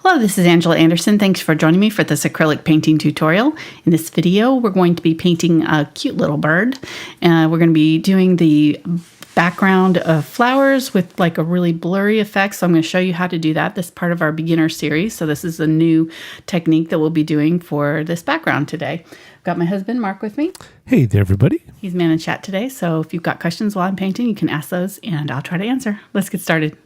Hello, this is Angela Anderson. Thanks for joining me for this acrylic painting tutorial. In this video, we're going to be painting a cute little bird. We're going to be doing the background of flowers with like a really blurry effect. So I'm going to show you how to do that. This is part of our beginner series. So this is a new technique that we'll be doing for this background today. I've got my husband, Mark, with me. Hey there, everybody. He's man in chat today. So if you've got questions while I'm painting, you can ask those and I'll try to answer. Let's get started.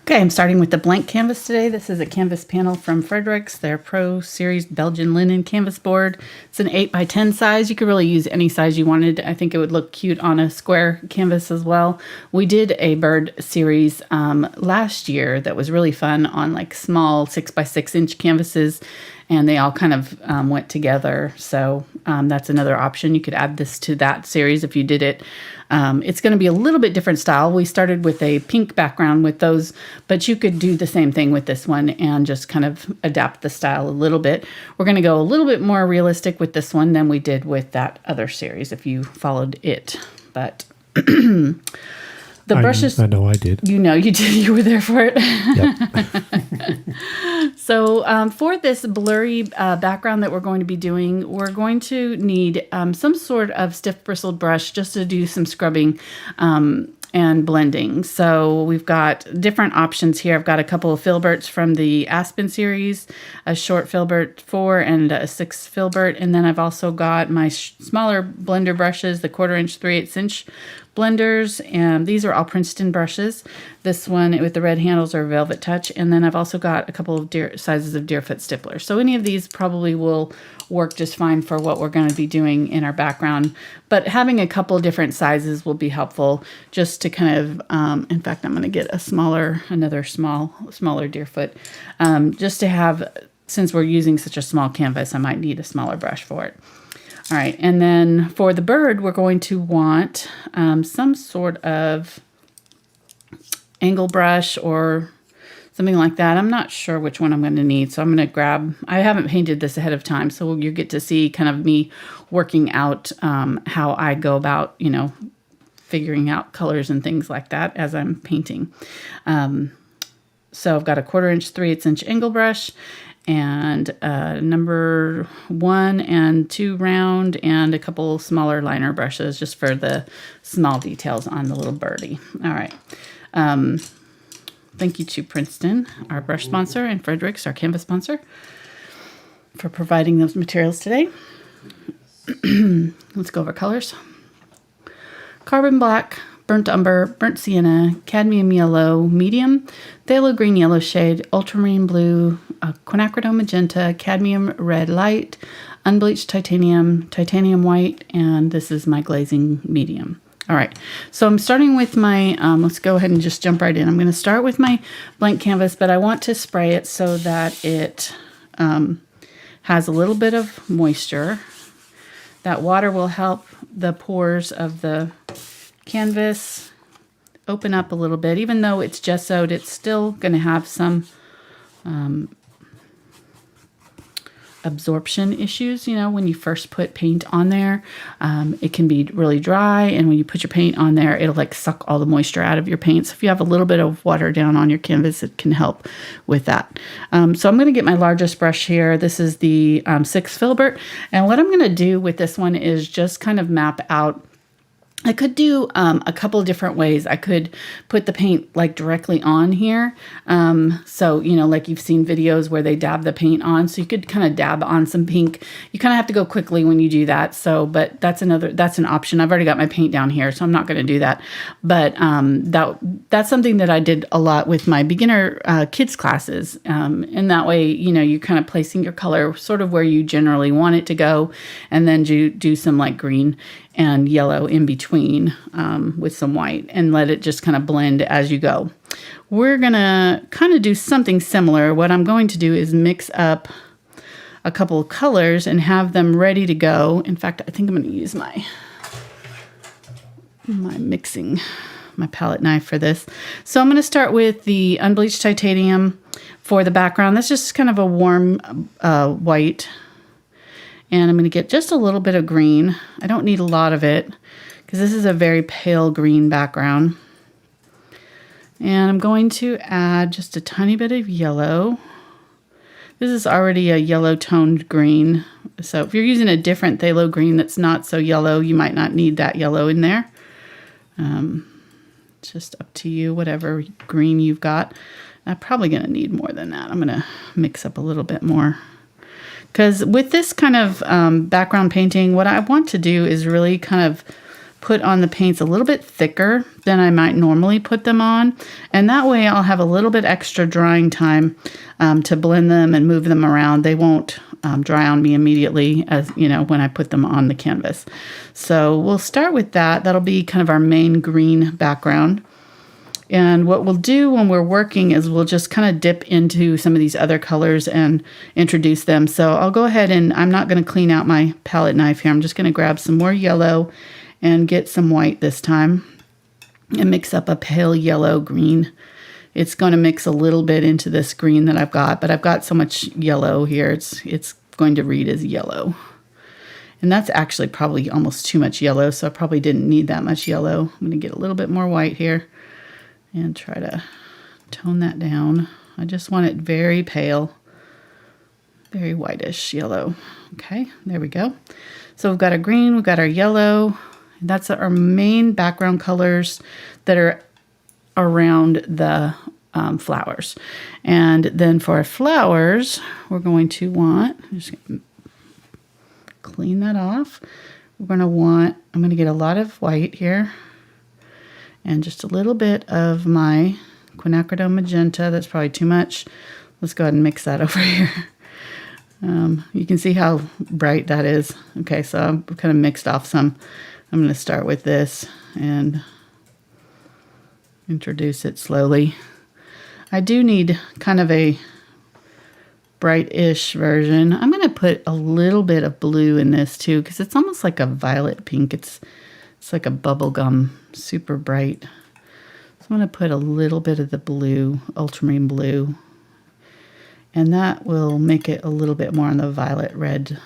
Okay, I'm starting with the blank canvas today. This is a canvas panel from Fredrix, their Pro Series Belgian linen canvas board. It's an 8x10 size. You could really use any size you wanted. I think it would look cute on a square canvas as well. We did a bird series last year that was really fun on like small 6x6 inch canvases, and they all kind of went together. So that's another option. You could add this to that series if you did it. It's going to be a little bit different style. We started with a pink background with those, but you could do the same thing with this one and just kind of adapt the style a little bit. We're going to go a little bit more realistic with this one than we did with that other series if you followed it. But the brushes... I know I did. You know you did. You were there for it. Yep. So for this blurry background that we're going to be doing, we're going to need some sort of stiff bristled brush just to do some scrubbing and blending. So we've got different options here. I've got a couple of Filberts from the Aspen series, a short Filbert 4 and a 6 Filbert. And then I've also got my smaller blender brushes, the 1/4 inch, 3/8 inch blenders, and these are all Princeton brushes. This one with the red handles are VelvetTouch, and then I've also got a couple of sizes of Deerfoot Stippler. So any of these probably will work just fine for what we're going to be doing in our background, but having a couple different sizes will be helpful just to kind of, in fact, I'm going to get another smaller Deerfoot, just to have, since we're using such a small canvas, I might need a smaller brush for it. All right, and then for the bird, we're going to want some sort of angle brush or something like that. I'm not sure which one I'm going to need, so I'm going to grab, I haven't painted this ahead of time, so you get to see kind of me working out how I go about, figuring out colors and things like that as I'm painting. So I've got a 1/4 inch, 3/8 inch angle brush, and number 1 and 2 round, and a couple smaller liner brushes just for the small details on the little birdie. All right. Thank you to Princeton, our brush sponsor, and Fredrix, our canvas sponsor, for providing those materials today. Let's go over colors. Carbon black, burnt umber, burnt sienna, cadmium yellow, medium, phthalo green yellow shade, ultramarine blue, quinacridone magenta, cadmium red light, unbleached titanium, titanium white, and this is my glazing medium. All right, so I'm starting with my, let's go ahead and just jump right in. I'm going to start with my blank canvas, but I want to spray it so that it has a little bit of moisture. That water will help the pores of the canvas open up a little bit. Even though it's gessoed, it's still going to have some absorption issues. When you first put paint on there, it can be really dry, and when you put your paint on there, it'll like suck all the moisture out of your paint. So if you have a little bit of water down on your canvas, it can help with that. So I'm going to get my largest brush here. This is the 6 Filbert, and what I'm going to do with this one is just kind of map out. I could do a couple different ways. I could put the paint like directly on here. So, like you've seen videos where they dab the paint on. So you could kind of dab on some pink. You kind of have to go quickly when you do that. So, but that's an option. I've already got my paint down here, so I'm not going to do that. But that's something that I did a lot with my beginner kids classes. And that way, you're kind of placing your color sort of where you generally want it to go. And then do some like green and yellow in between with some white, and let it just kind of blend as you go. We're going to kind of do something similar. What I'm going to do is mix up a couple of colors and have them ready to go. In fact, I think I'm going to use my palette knife for this. So I'm going to start with the Unbleached Titanium for the background. That's just kind of a warm white. And I'm going to get just a little bit of green. I don't need a lot of it because this is a very pale green background. And I'm going to add just a tiny bit of yellow. This is already a yellow toned green. So if you're using a different phthalo green that's not so yellow, you might not need that yellow in there. It's just up to you, whatever green you've got. I'm probably going to need more than that. I'm going to mix up a little bit more. Because with this kind of background painting, what I want to do is really kind of put on the paints a little bit thicker than I might normally put them on. And that way I'll have a little bit extra drying time to blend them and move them around. They won't dry on me immediately, as you know, when I put them on the canvas. So we'll start with that. That'll be kind of our main green background. And what we'll do when we're working is we'll just kind of dip into some of these other colors and introduce them. So I'll go ahead and I'm not going to clean out my palette knife here. I'm just going to grab some more yellow and get some white this time and mix up a pale yellow green. It's going to mix a little bit into this green that I've got, but I've got so much yellow here, it's going to read as yellow. And that's actually probably almost too much yellow, so I probably didn't need that much yellow. I'm going to get a little bit more white here and try to tone that down. I just want it very pale, very whitish yellow. Okay, there we go. So we've got our green, we've got our yellow. That's our main background colors that are around the flowers. And then for our flowers, we're going to want, I'm just going to clean that off. We're going to want, I'm going to get a lot of white here and just a little bit of my Quinacridone Magenta. That's probably too much. Let's go ahead and mix that over here. You can see how bright that is. Okay, so I've kind of mixed off some. I'm going to start with this and introduce it slowly. I do need kind of a bright-ish version. I'm going to put a little bit of blue in this too, because it's almost like a violet pink. It's like a bubblegum, super bright. So I'm going to put a little bit of the blue, ultramarine blue, and that will make it a little bit more on the violet red.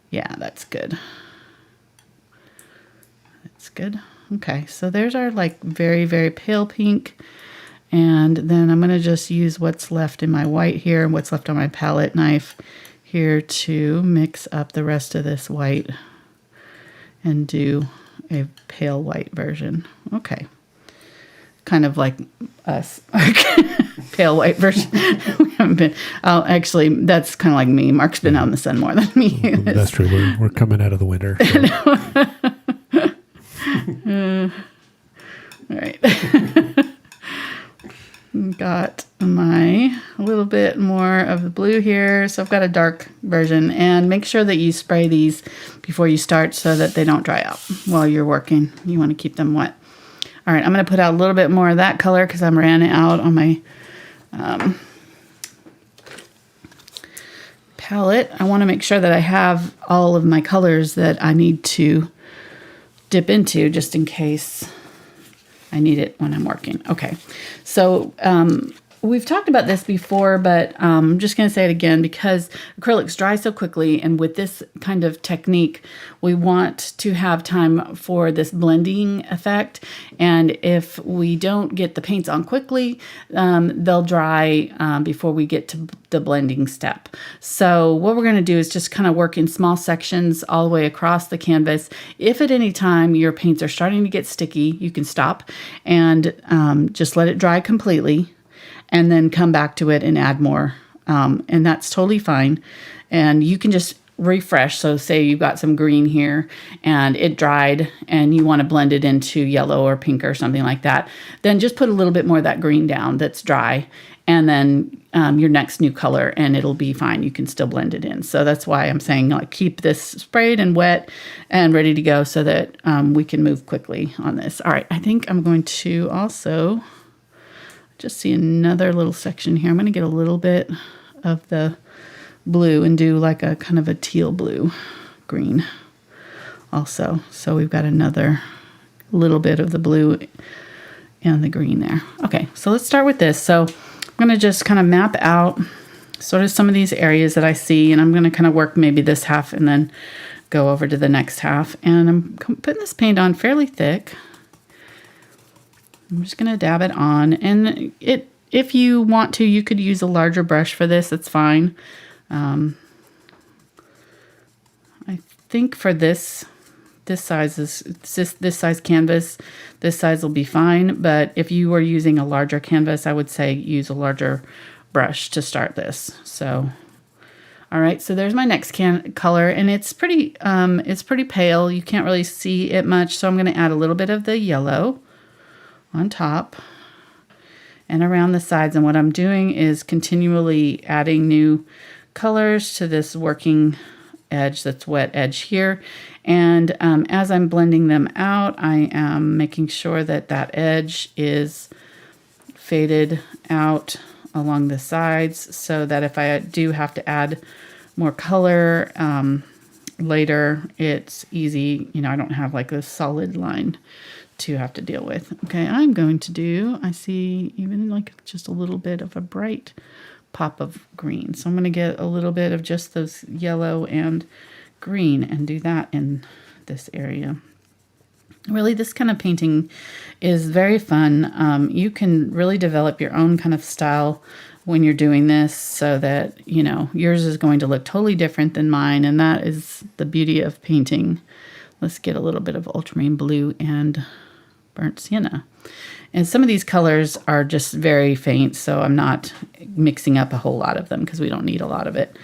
Yeah, that's good. That's good. Okay, so there's our like very, very pale pink. And then I'm going to just use what's left in my white here and what's left on my palette knife here to mix up the rest of this white and do a pale white version. Okay. Kind of like us. Pale white version. We haven't been, actually, that's kind of like me. Mark's been out in the sun more than me. That's true. We're coming out of the winter. So. All right. Got a little bit more of the blue here. So I've got a dark version, and make sure that you spray these before you start so that they don't dry out while you're working. You want to keep them wet. All right, I'm going to put out a little bit more of that color because I ran out on my palette. I want to make sure that I have all of my colors that I need to dip into just in case I need it when I'm working. Okay, so we've talked about this before, but I'm just going to say it again because acrylics dry so quickly, and with this kind of technique, we want to have time for this blending effect. And if we don't get the paints on quickly, they'll dry before we get to the blending step. So what we're going to do is just kind of work in small sections all the way across the canvas. If at any time your paints are starting to get sticky, you can stop and just let it dry completely, and then come back to it and add more. And that's totally fine. And you can just refresh. So say you've got some green here and it dried and you want to blend it into yellow or pink or something like that. Then just put a little bit more of that green down that's dry, and then your next new color, and it'll be fine. You can still blend it in. So that's why I'm saying like keep this sprayed and wet and ready to go so that we can move quickly on this. All right, I think I'm going to also just see another little section here. I'm going to get a little bit of the blue and do like a kind of a teal blue green also. So we've got another little bit of the blue and the green there. Okay, so let's start with this. So I'm going to just kind of map out sort of some of these areas that I see, and I'm going to kind of work maybe this half and then go over to the next half. And I'm putting this paint on fairly thick. I'm just going to dab it on. And if you want to, you could use a larger brush for this. It's fine. I think for this size canvas, this size will be fine. But if you were using a larger canvas, I would say use a larger brush to start this. So, all right. So there's my next color, and it's pretty pale. You can't really see it much. So I'm going to add a little bit of the yellow on top and around the sides. And what I'm doing is continually adding new colors to this working edge, that's wet edge here. And as I'm blending them out, I am making sure that that edge is faded out along the sides, so that if I do have to add more color later, it's easy. You know, I don't have like this solid line to have to deal with. Okay, I'm going to do, I see even like just a little bit of a bright pop of green. So I'm going to get a little bit of just those yellow and green and do that in this area. Really, this kind of painting is very fun. You can really develop your own kind of style when you're doing this, so that, you know, yours is going to look totally different than mine, and that is the beauty of painting. Let's get a little bit of ultramarine blue and burnt sienna. And some of these colors are just very faint, so I'm not mixing up a whole lot of them because we don't need a lot of it.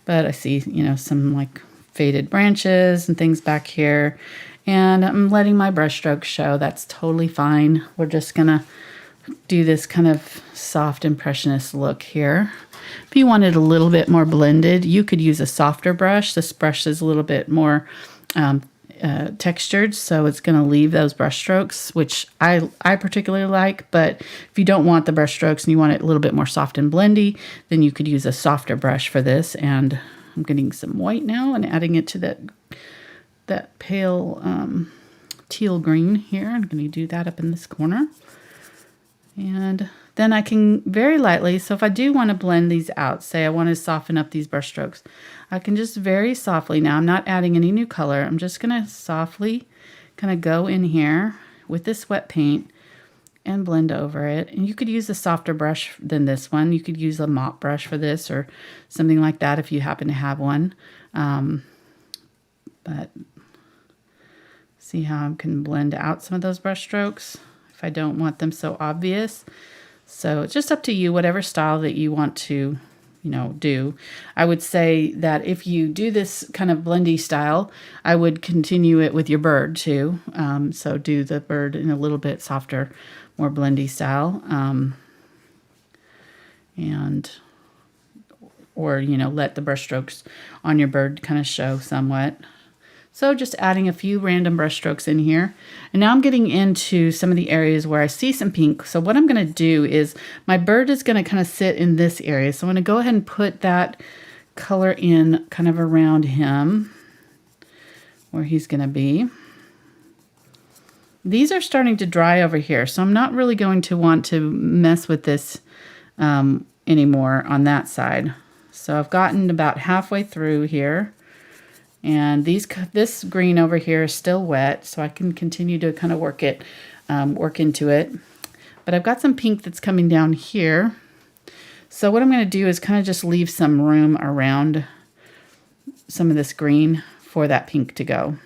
But I see, you know, some like faded branches and things back here. And I'm letting my brush strokes show. That's totally fine. We're just going to do this kind of soft impressionist look here. If you wanted a little bit more blended, you could use a softer brush. This brush is a little bit more textured, so it's going to leave those brush strokes, which I particularly like. But if you don't want the brush strokes and you want it a little bit more soft and blendy, then you could use a softer brush for this. And I'm getting some white now and adding it to that pale teal green here. I'm going to do that up in this corner. And then I can very lightly, so if I do want to blend these out, say I want to soften up these brush strokes, I can just very softly, now I'm not adding any new color, I'm just going to softly kind of go in here with this wet paint and blend over it. And you could use a softer brush than this one. You could use a mop brush for this or something like that if you happen to have one. But see how I can blend out some of those brush strokes if I don't want them so obvious. So it's just up to you, whatever style that you want to, you know, do. I would say that if you do this kind of blendy style, I would continue it with your bird too. So do the bird in a little bit softer, more blendy style. Or, you know, let the brush strokes on your bird kind of show somewhat. So just adding a few random brush strokes in here. And now I'm getting into some of the areas where I see some pink. So what I'm going to do is my bird is going to kind of sit in this area. So I'm going to go ahead and put that color in kind of around him where he's going to be. These are starting to dry over here. So I'm not really going to want to mess with this anymore on that side. So I've gotten about halfway through here. And this green over here is still wet, so I can continue to kind of work into it. But I've got some pink that's coming down here. So what I'm going to do is kind of just leave some room around some of this green for that pink to go.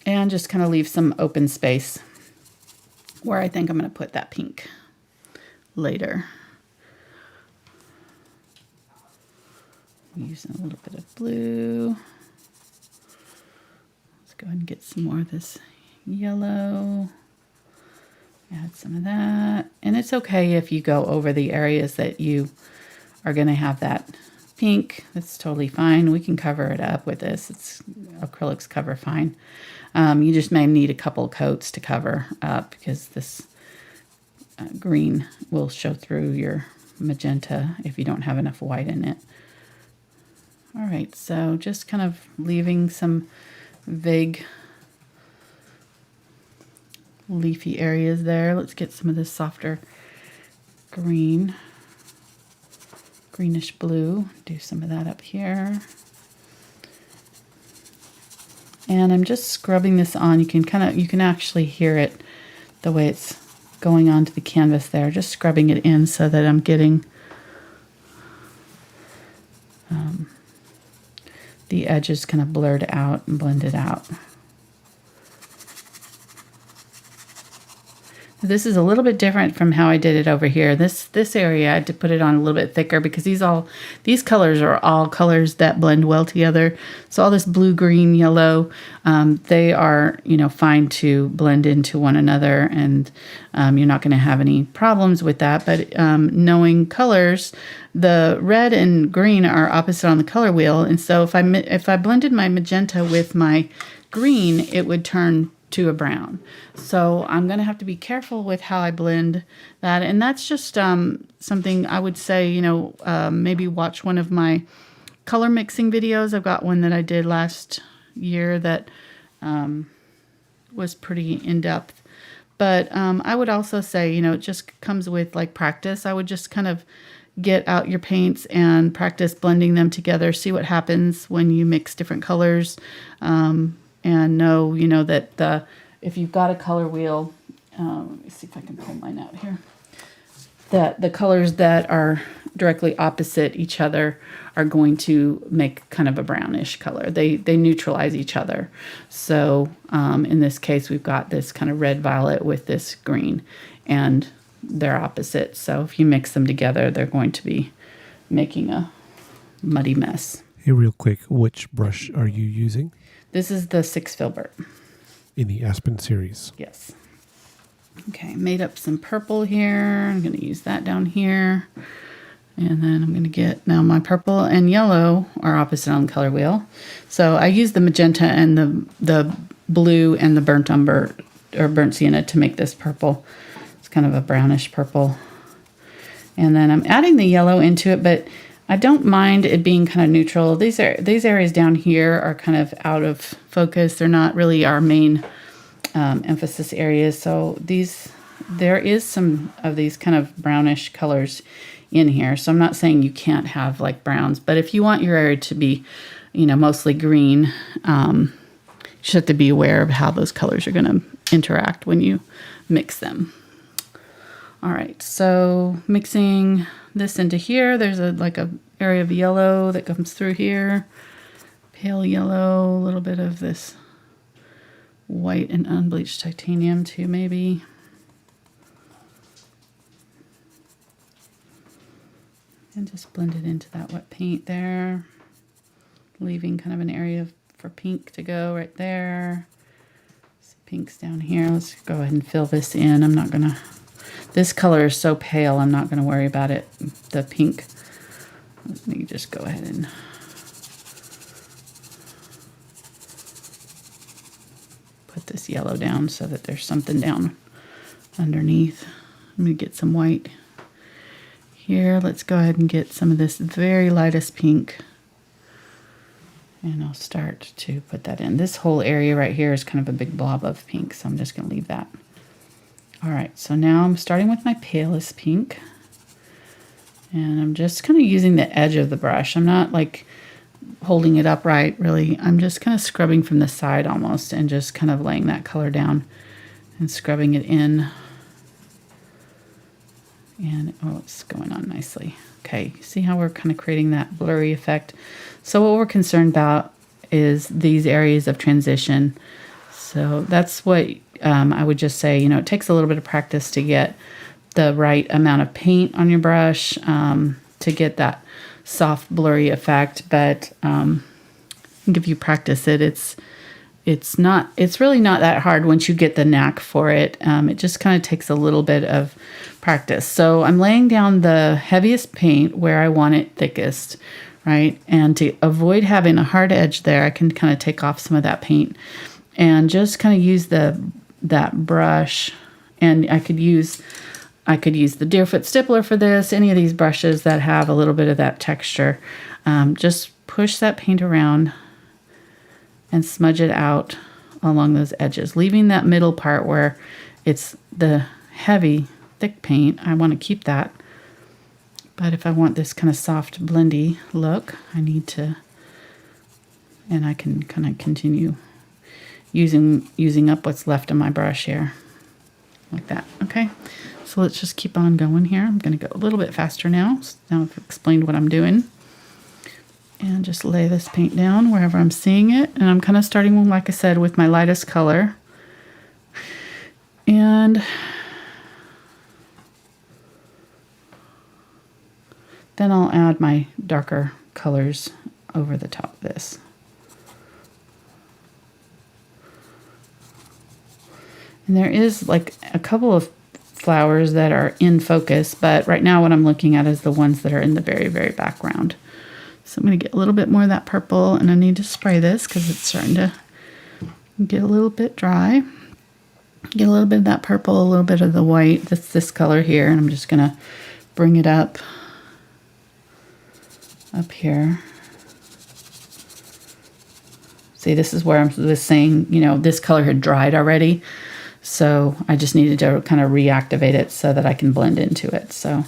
And just kind of leave some open space where I think I'm going to put that pink later. Using a little bit of blue. Let's go ahead and get some more of this yellow. Add some of that. And it's okay if you go over the areas that you are going to have that pink. That's totally fine. We can cover it up with this. It's acrylics cover fine. You just may need a couple coats to cover up because this green will show through your magenta if you don't have enough white in it. All right, so just kind of leaving some vague leafy areas there. Let's get some of this softer green, greenish blue. Do some of that up here. And I'm just scrubbing this on. You can actually hear it the way it's going onto the canvas there. Just scrubbing it in so that I'm getting the edges kind of blurred out and blended out. This is a little bit different from how I did it over here. This area I had to put it on a little bit thicker because these colors are all colors that blend well together. So all this blue, green, yellow, they are, you know, fine to blend into one another, and you're not going to have any problems with that. But knowing colors, the red and green are opposite on the color wheel, and so if I blended my magenta with my green, it would turn to a brown. So I'm going to have to be careful with how I blend that. And that's just something I would say, you know, maybe watch one of my color mixing videos. I've got one that I did last year that was pretty in-depth. But I would also say, you know, it just comes with like practice. I would just kind of get out your paints and practice blending them together, see what happens when you mix different colors. And know, you know, that if you've got a color wheel, let me see if I can pull mine out here, that the colors that are directly opposite each other are going to make kind of a brownish color. They neutralize each other. So in this case, we've got this kind of red violet with this green, and they're opposite. So if you mix them together, they're going to be making a muddy mess. Hey, real quick, which brush are you using? This is the 6 Filbert. In the Aspen series. Yes. Okay, made up some purple here. I'm going to use that down here. And then I'm going to get, now my purple and yellow are opposite on the color wheel. So I use the magenta and the blue and the burnt umber or burnt sienna to make this purple. It's kind of a brownish purple. And then I'm adding the yellow into it, but I don't mind it being kind of neutral. These areas down here are kind of out of focus. They're not really our main emphasis areas. So there is some of these kind of brownish colors in here. So I'm not saying you can't have like browns, but if you want your area to be, you know, mostly green, you just have to be aware of how those colors are going to interact when you mix them. All right, so mixing this into here, there's a area of yellow that comes through here, pale yellow, a little bit of this white and unbleached titanium too, maybe. And just blend it into that wet paint there, leaving kind of an area for pink to go right there. So pink's down here. Let's go ahead and fill this in. I'm not gonna. This color is so pale, I'm not going to worry about it. The pink, let me just go ahead and put this yellow down so that there's something down underneath. I'm going to get some white here. Let's go ahead and get some of this very lightest pink. And I'll start to put that in. This whole area right here is kind of a big blob of pink, so I'm just going to leave that. All right, so now I'm starting with my palest pink, and I'm just kind of using the edge of the brush. I'm not like holding it upright, really. I'm just kind of scrubbing from the side almost and just kind of laying that color down and scrubbing it in. And oh, it's going on nicely. Okay, see how we're kind of creating that blurry effect? So what we're concerned about is these areas of transition. So that's what I would just say, you know, it takes a little bit of practice to get the right amount of paint on your brush to get that soft, blurry effect. But I think if you practice it, it's really not that hard once you get the knack for it. It just kind of takes a little bit of practice. So I'm laying down the heaviest paint where I want it thickest, right? And to avoid having a hard edge there, I can kind of take off some of that paint and just kind of use that brush. And I could use the Deerfoot Stippler for this, any of these brushes that have a little bit of that texture. Just push that paint around and smudge it out along those edges, leaving that middle part where it's the heavy, thick paint. I want to keep that. But if I want this kind of soft, blendy look, I need to, and I can kind of continue using up what's left of my brush here. Like that, okay? So let's just keep on going here. I'm gonna go a little bit faster now. Now I've explained what I'm doing. And just lay this paint down wherever I'm seeing it. And I'm kind of starting, like I said, with my lightest color. And then I'll add my darker colors over the top of this. And there is like a couple of flowers that are in focus, but right now what I'm looking at is the ones that are in the very, very background. So I'm going to get a little bit more of that purple, and I need to spray this because it's starting to get a little bit dry. Get a little bit of that purple, a little bit of the white. That's this color here, and I'm just going to bring it up here. See, this is where I was saying, you know, this color had dried already. So I just needed to kind of reactivate it so that I can blend into it. So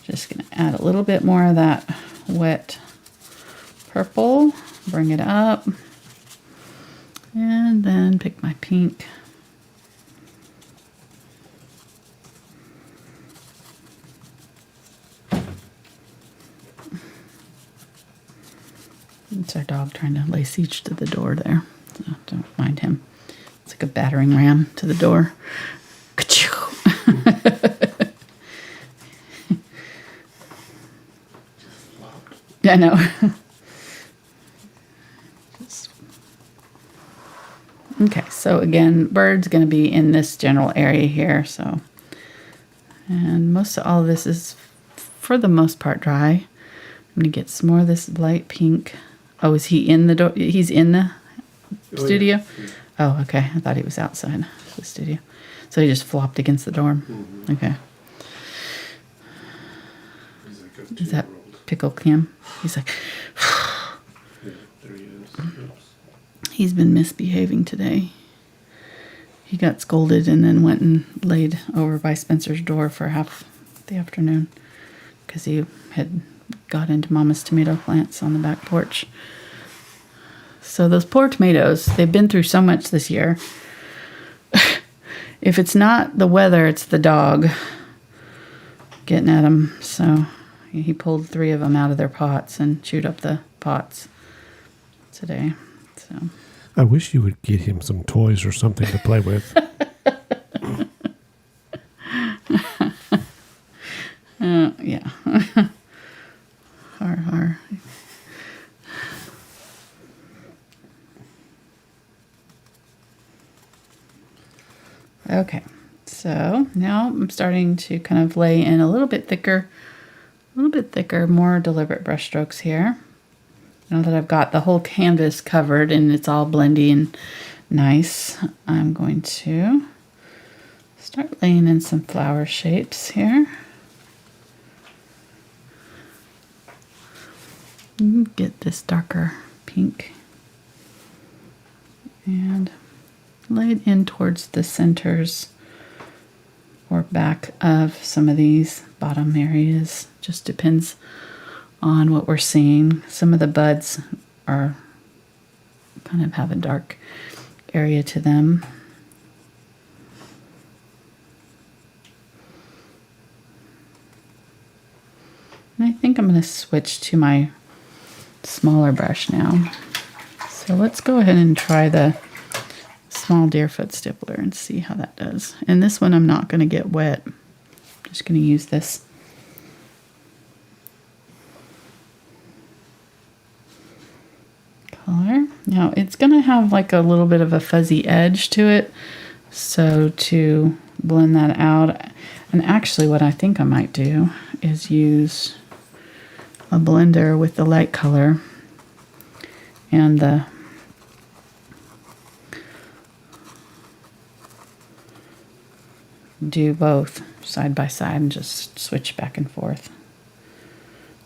just going to add a little bit more of that wet purple, bring it up, and then pick my pink. It's our dog trying to lay siege to the door there. So don't mind him. It's like a battering ram to the door. Yeah, I know. Okay, so again, bird's going to be in this general area here. So, and most of all of this is, for the most part, dry. I'm going to get some more of this light pink. Oh, is he in the door? He's in the studio? Yeah. Oh, okay. I thought he was outside the studio. So he just flopped against the door. Mm-hmm. Okay. Like is that Pickle Kim? He's like, yeah, there he is. Oops. He's been misbehaving today. He got scolded and then went and laid over by Spencer's door for half the afternoon because he had got into Mama's tomato plants on the back porch. So those poor tomatoes, they've been through so much this year. If it's not the weather, it's the dog getting at them. So he pulled 3 of them out of their pots and chewed up the pots today. So I wish you would get him some toys or something to play with. Yeah. Har. Okay, so now I'm starting to kind of lay in a little bit thicker, more deliberate brush strokes here. Now that I've got the whole canvas covered and it's all blendy and nice, I'm going to start laying in some flower shapes here. Get this darker pink and lay it in towards the centers or back of some of these bottom areas. Just depends on what we're seeing. Some of the buds are kind of have a dark area to them. And I think I'm going to switch to my smaller brush now. So let's go ahead and try the small Deerfoot stippler and see how that does. And this one I'm not going to get wet. I'm just going to use this color. Now it's going to have like a little bit of a fuzzy edge to it. So to blend that out, and actually what I think I might do is use a blender with the light color and the do both side by side and just switch back and forth.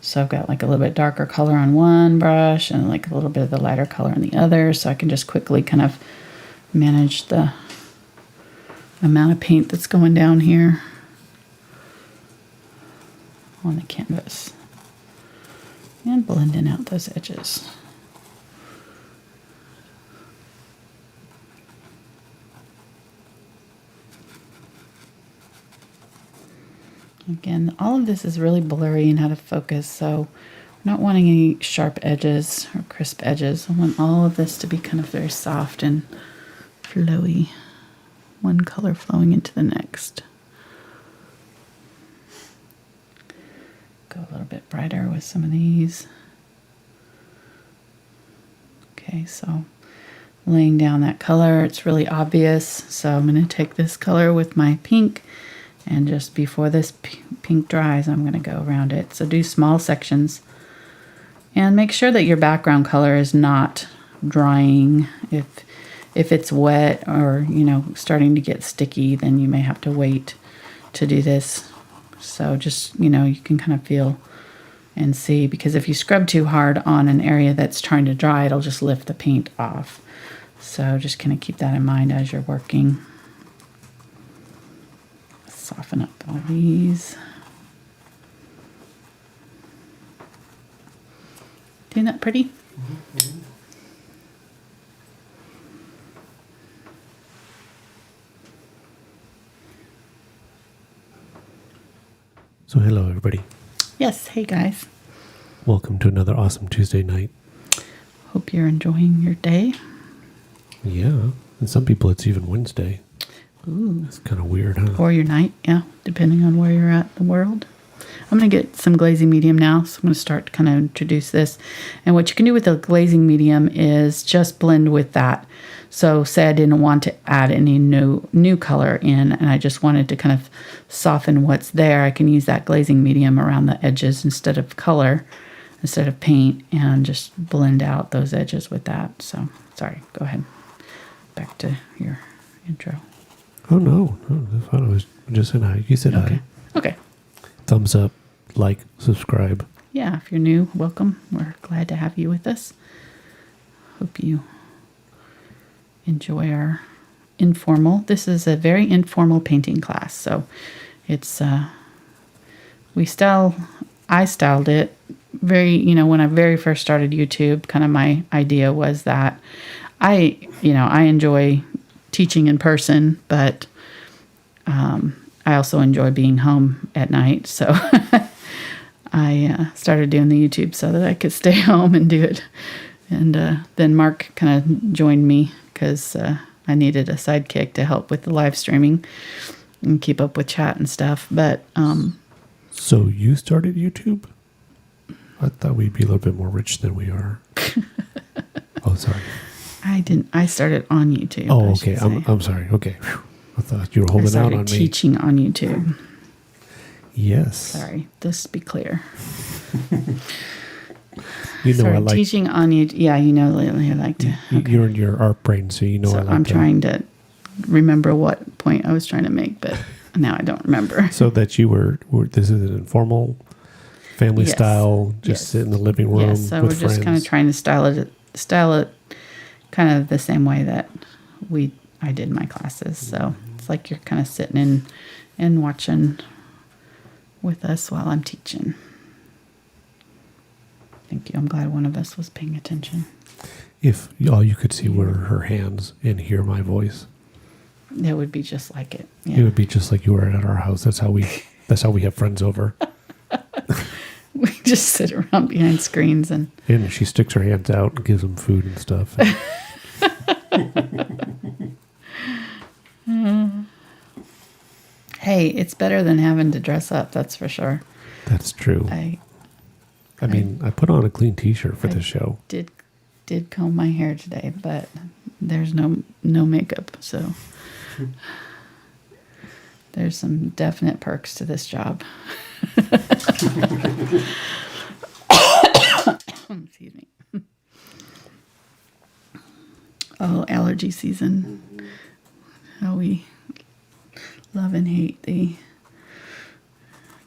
So I've got like a little bit darker color on one brush and like a little bit of the lighter color on the other, so I can just quickly kind of manage the amount of paint that's going down here on the canvas and blending out those edges. Again, all of this is really blurry and out of focus, so I'm not wanting any sharp edges or crisp edges. I want all of this to be kind of very soft and flowy. One color flowing into the next. Go a little bit brighter with some of these. Okay, so laying down that color, it's really obvious. So I'm going to take this color with my pink, and just before this pink dries, I'm going to go around it. So do small sections, and make sure that your background color is not drying. If it's wet or, starting to get sticky, then you may have to wait to do this. So just, you can kind of feel and see, because if you scrub too hard on an area that's trying to dry, it'll just lift the paint off. So just kind of keep that in mind as you're working. Soften up all these. Isn't that pretty? Mm-hmm. So hello everybody. Yes, hey guys. Welcome to another awesome Tuesday night. Hope you're enjoying your day. Yeah, and some people it's even Wednesday. Ooh. It's kind of weird, huh? Or your night, yeah, depending on where you're at in the world. I'm going to get some glazing medium now, so I'm going to start to kind of introduce this. And what you can do with the glazing medium is just blend with that. So say I didn't want to add any new color in, and I just wanted to kind of soften what's there, I can use that glazing medium around the edges instead of color, instead of paint, and just blend out those edges with that. So, sorry, go ahead. Back to your intro. Oh, no, that's fine. I was just saying hi. You said hi. Okay. Thumbs up, like, subscribe. Yeah, if you're new, welcome. We're glad to have you with us. Hope you enjoy our informal. This is a very informal painting class. So it's, I styled it very, when I very first started YouTube, kind of my idea was that I enjoy teaching in person, but I also enjoy being home at night. So I started doing the YouTube so that I could stay home and do it. And then Mark kind of joined me because I needed a sidekick to help with the live streaming and keep up with chat and stuff. But so you started YouTube? I thought we'd be a little bit more rich than we are. Oh, sorry. I didn't. I started on YouTube. Oh, okay. I'm sorry. Okay. Whew. I thought you were holding out on me. Teaching on YouTube. Yes. Sorry. Just to be clear. I like teaching on YouTube. Yeah, lately I like to. Okay. You're in your art brain, so I like. I'm trying to remember what point I was trying to make, but now I don't remember. So that you were this is an informal family style, just sit in the living room. Yes, so with we're just friends. kind of trying to style it kind of the same way that I did my classes. So it's like you're kind of sitting in and watching with us while I'm teaching. Thank you. I'm glad one of us was paying attention. If all you could see were her hands and hear my voice, it would be just like it. Yeah. It would be just like you were at our house. That's how we have friends over. We just sit around behind screens and she sticks her hands out and gives them food and stuff. Hey, it's better than having to dress up. That's for sure. That's true. I mean, I put on a clean T-shirt for the show. Did comb my hair today, but there's no makeup, so there's some definite perks to this job. Excuse me. Oh, allergy season. How we love and hate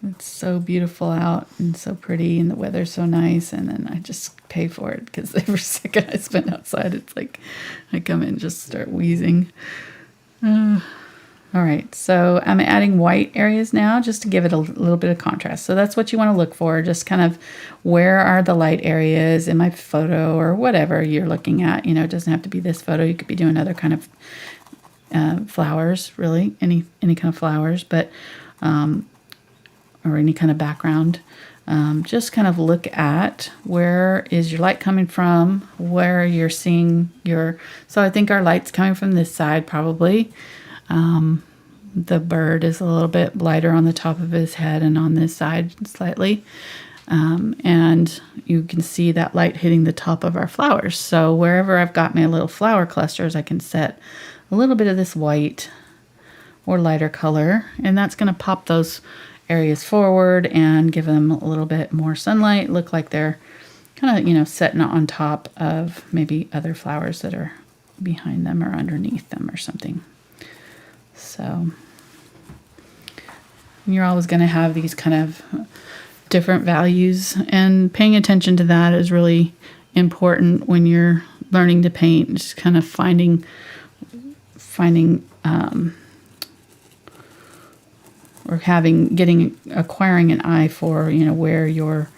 it's so beautiful out and so pretty and the weather's so nice, and then I just pay for it because every second I spend outside it's like I come in and just start wheezing. All right, so I'm adding white areas now just to give it a little bit of contrast. So that's what you want to look for, just kind of where are the light areas in my photo or whatever you're looking at. It doesn't have to be this photo. You could be doing other kind of flowers, really, any kind of flowers, but or any kind of background. Just kind of look at where is your light coming from, where you're seeing your, so I think our light's coming from this side probably. The bird is a little bit lighter on the top of his head and on this side slightly. And you can see that light hitting the top of our flowers. So wherever I've got my little flower clusters, I can set a little bit of this white or lighter color, and that's going to pop those areas forward and give them a little bit more sunlight, look like they're kind of, you know, setting on top of maybe other flowers that are behind them or underneath them or something. So you're always going to have these kind of different values, and paying attention to that is really important when you're learning to paint. Just kind of finding or acquiring an eye for, you know, where your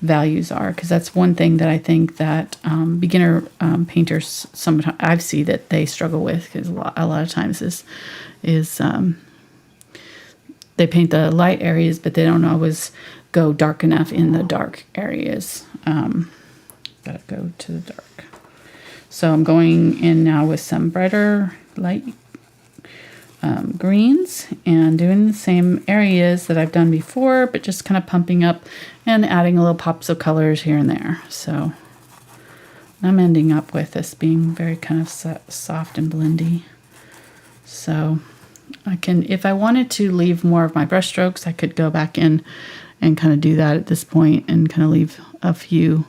values are, because that's one thing that I think that beginner painters, sometimes I see that they struggle with, because a lot of times is they paint the light areas, but they don't always go dark enough in the dark areas. Gotta go to the dark. So I'm going in now with some brighter light greens and doing the same areas that I've done before, but just kind of pumping up and adding a little pops of colors here and there. So I'm ending up with this being very kind of soft and blendy. So I can, if I wanted to leave more of my brush strokes, I could go back in and kind of do that at this point and kind of leave a few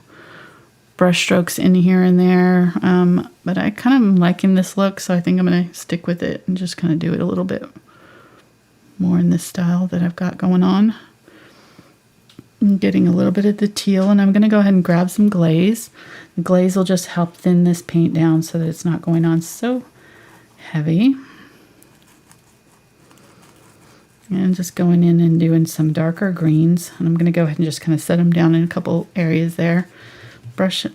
brush strokes in here and there. But I kind of am liking this look, so I think I'm going to stick with it and just kind of do it a little bit more in this style that I've got going on. I'm getting a little bit of the teal, and I'm going to go ahead and grab some glaze. The glaze will just help thin this paint down so that it's not going on so heavy. And just going in and doing some darker greens. And I'm going to go ahead and just kind of set them down in a couple areas there. Brush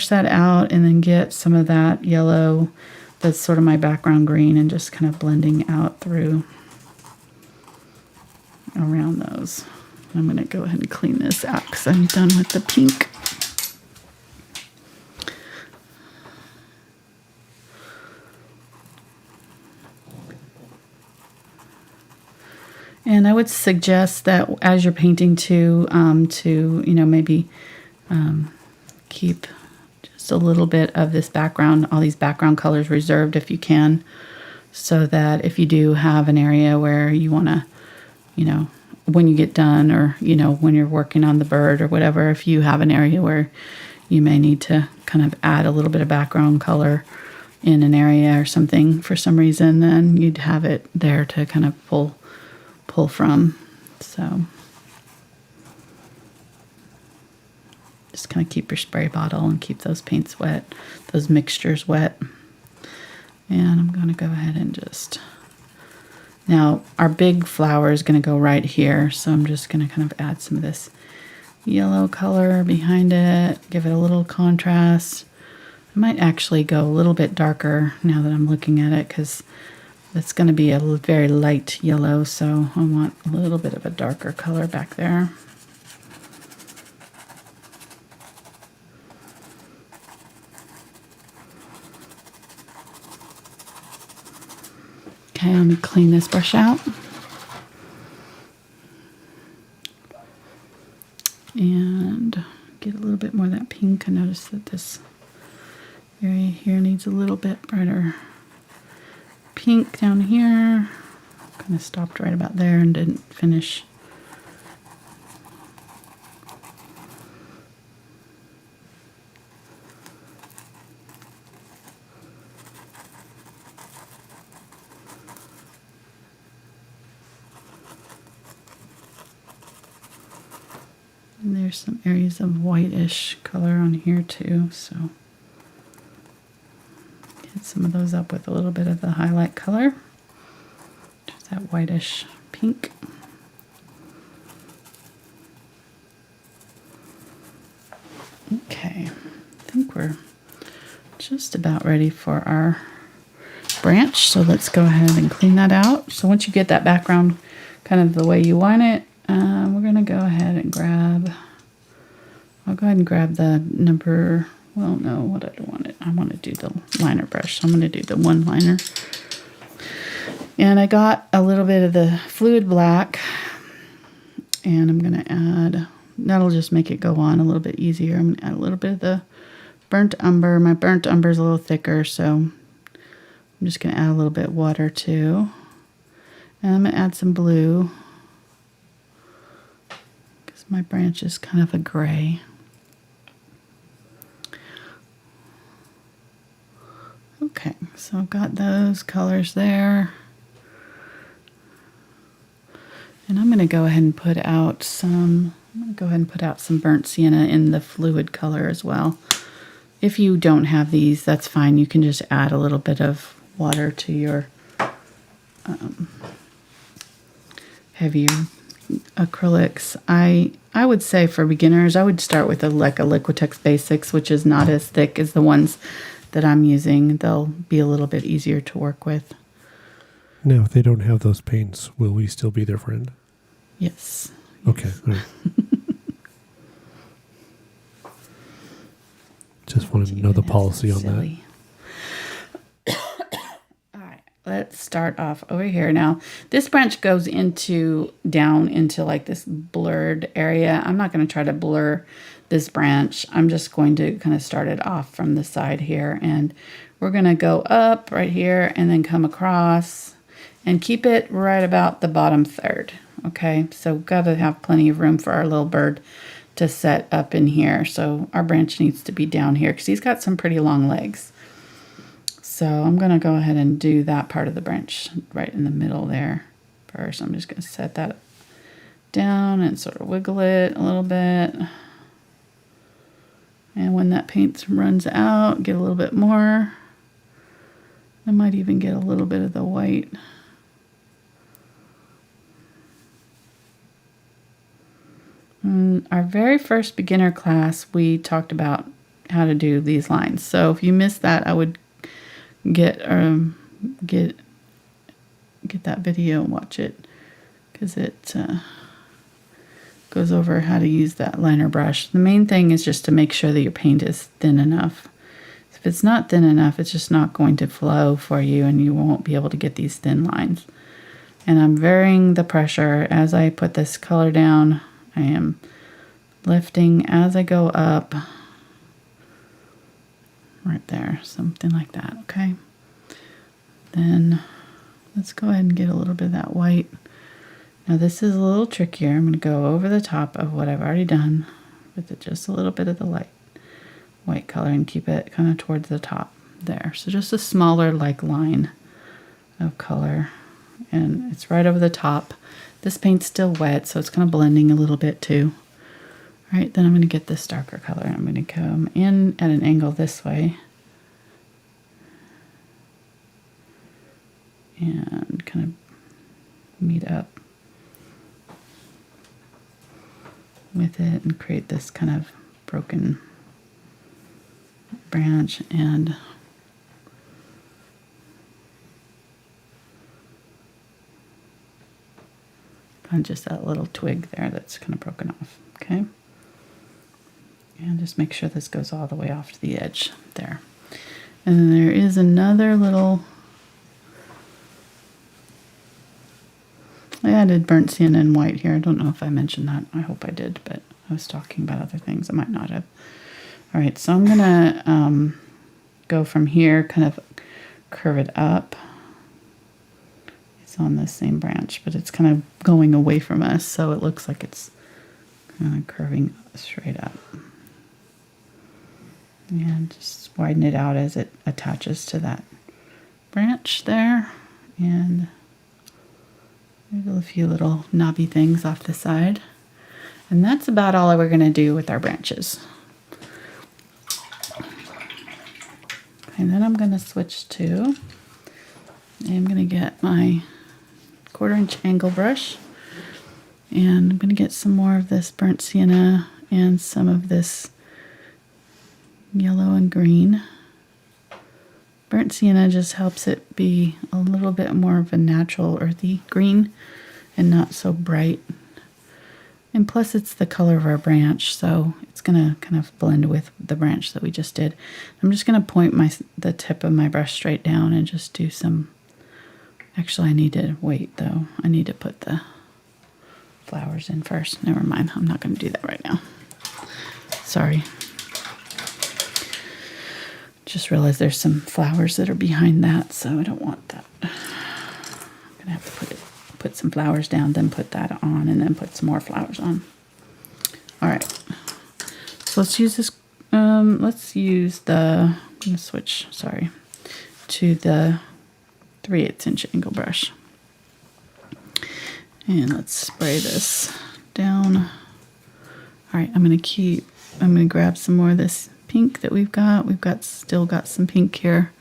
that out, and then get some of that yellow that's sort of my background green, and just kind of blending out through around those. I'm going to go ahead and clean this out because I'm done with the pink. And I would suggest that as you're painting to you know, maybe keep just a little bit of this background, all these background colors reserved if you can, so that if you do have an area where you want to, you know, when you get done, or, you know, when you're working on the bird or whatever, if you have an area where you may need to kind of add a little bit of background color in an area or something for some reason, then you'd have it there to kind of pull from. So just kind of keep your spray bottle and keep those paints wet, those mixtures wet. And I'm going to go ahead and just, now our big flower is going to go right here, so I'm just going to kind of add some of this yellow color behind it, give it a little contrast. I might actually go a little bit darker now that I'm looking at it, because it's going to be a very light yellow, so I want a little bit of a darker color back there. Okay, let me clean this brush out. And get a little bit more of that pink. I noticed that this area here needs a little bit brighter pink down here. Kind of stopped right about there and didn't finish. And there's some areas of whitish color on here too, so get some of those up with a little bit of the highlight color. Just that whitish pink. Okay, I think we're just about ready for our branch, so let's go ahead and clean that out. So once you get that background kind of the way you want it, we're going to go ahead and I'll go ahead and grab the number, well, no, what I want it. I want to do the liner brush. So I'm going to do the one liner. And I got a little bit of the fluid black, and I'm going to add, that'll just make it go on a little bit easier. I'm going to add a little bit of the burnt umber. My burnt umber is a little thicker, so I'm just going to add a little bit of water too. And I'm going to add some blue, because my branch is kind of a gray. Okay, so I've got those colors there. And I'm going to go ahead and put out some burnt sienna in the fluid color as well. If you don't have these, that's fine. You can just add a little bit of water to your heavier acrylics. I would say for beginners, I would start with a Liquitex Basics, which is not as thick as the ones that I'm using. They'll be a little bit easier to work with. Now, if they don't have those paints, will we still be their friend? Yes. Okay. All right. Just wanted to know the policy on that. All right, let's start off over here. Now, this branch goes down into like this blurred area. I'm not going to try to blur this branch. I'm just going to kind of start it off from the side here, and we're going to go up right here and then come across and keep it right about the bottom third. Okay, so got to have plenty of room for our little bird to set up in here. So our branch needs to be down here because he's got some pretty long legs. So I'm going to go ahead and do that part of the branch right in the middle there first. I'm just going to set that down and sort of wiggle it a little bit. And when that paint runs out, get a little bit more. I might even get a little bit of the white. In our very first beginner class, we talked about how to do these lines. So if you missed that, I would get that video and watch it, because it goes over how to use that liner brush. The main thing is just to make sure that your paint is thin enough. If it's not thin enough, it's just not going to flow for you, and you won't be able to get these thin lines. And I'm varying the pressure as I put this color down. I am lifting as I go up, right there, something like that, okay? Then let's go ahead and get a little bit of that white. Now this is a little trickier. I'm going to go over the top of what I've already done with just a little bit of the light white color and keep it kind of towards the top there. So just a smaller like line of color, and it's right over the top. This paint's still wet, so it's kind of blending a little bit too. All right, then I'm going to get this darker color. I'm going to come in at an angle this way and kind of meet up with it and create this kind of broken branch, and kind of just that little twig there that's kind of broken off, okay? And just make sure this goes all the way off to the edge there. And then there is another little, I added burnt sienna and white here. I don't know if I mentioned that. I hope I did, but I was talking about other things. I might not have. All right, so I'm gonna go from here, kind of curve it up. It's on the same branch, but it's kind of going away from us, so it looks like it's kind of curving straight up. And just widen it out as it attaches to that branch there. And there's a few little knobby things off the side. And that's about all we're going to do with our branches. And then I'm going to switch to, I'm going to get my 1/4 inch angle brush, and I'm going to get some more of this burnt sienna and some of this yellow and green. Burnt sienna just helps it be a little bit more of a natural earthy green and not so bright. And plus it's the color of our branch, so it's gonna kind of blend with the branch that we just did. I'm just gonna point the tip of my brush straight down and just do some, actually I need to wait though. I need to put the flowers in first. Never mind, I'm not gonna do that right now. Sorry. Just realized there's some flowers that are behind that, so I don't want that. I'm gonna have to put some flowers down, then put that on, and then put some more flowers on. All right, so let's use this. Let's use the. I'm gonna switch. Sorry, to the 3/8 inch angle brush, and let's spray this down. All right, I'm gonna grab some more of this pink that we've got. Still got some pink here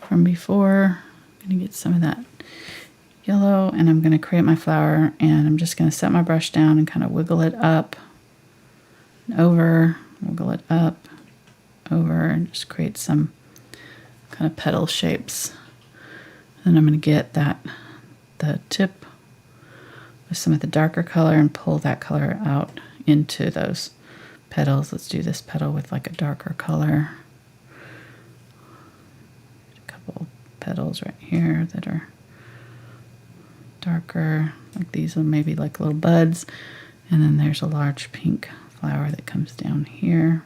from before. I'm gonna get some of that yellow, and I'm going to create my flower, and I'm just going to set my brush down and kind of wiggle it up and over, wiggle it up, over, and just create some kind of petal shapes. Then I'm going to get the tip with some of the darker color and pull that color out into those petals. Let's do this petal with like a darker color. A couple petals right here that are darker, like these are maybe like little buds, and then there's a large pink flower that comes down here.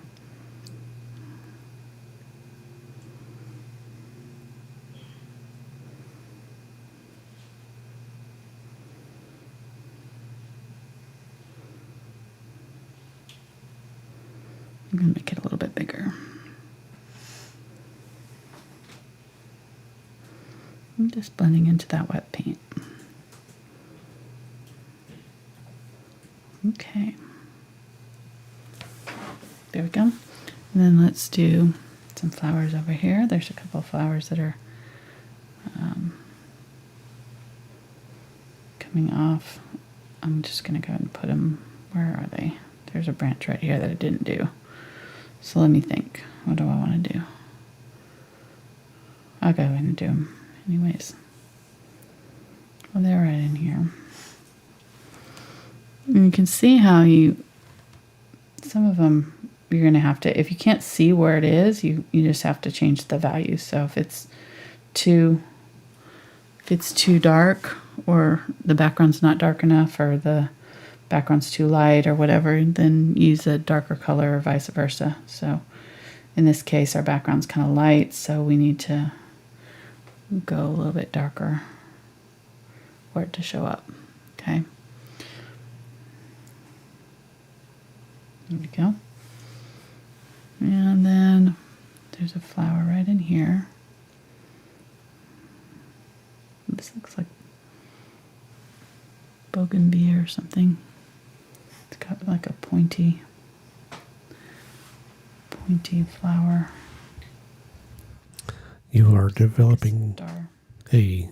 I'm gonna make it a little bit bigger. I'm just blending into that wet paint. Okay, there we go. And then let's do some flowers over here. There's a couple of flowers that are coming off. I'm just going to go ahead and put them, where are they? There's a branch right here that I didn't do. So let me think, what do I want to do? I'll go ahead and do them anyways. Well, they're right in here. And you can see how some of them, you're going to have to, if you can't see where it is, you just have to change the value. So if it's too dark, or the background's not dark enough, or the background's too light or whatever, then use a darker color or vice versa. So in this case, our background's kind of light, so we need to go a little bit darker for it to show up. Okay. There we go. And then there's a flower right in here. This looks like bougainvillea or something. It's got like a pointy flower. You are developing a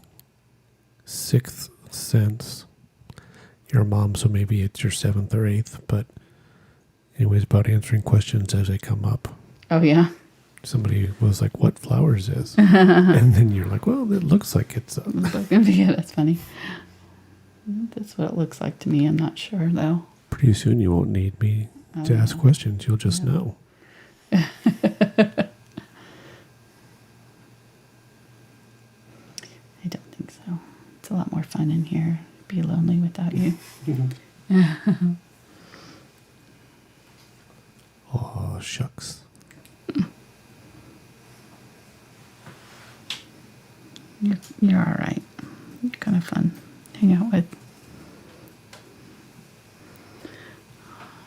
sixth sense. You're a mom, so maybe it's your seventh or eighth, but anyways, about answering questions as they come up. Oh, yeah. Somebody was like, what flower is this? And then you're like, well, it looks like it's a... Yeah, that's funny. That's what it looks like to me. I'm not sure, though. Pretty soon you won't need me to ask questions. You'll just know. I don't think so. It's a lot more fun in here. Be lonely without you. Oh, shucks. You're all right. You're kind of fun to hang out with.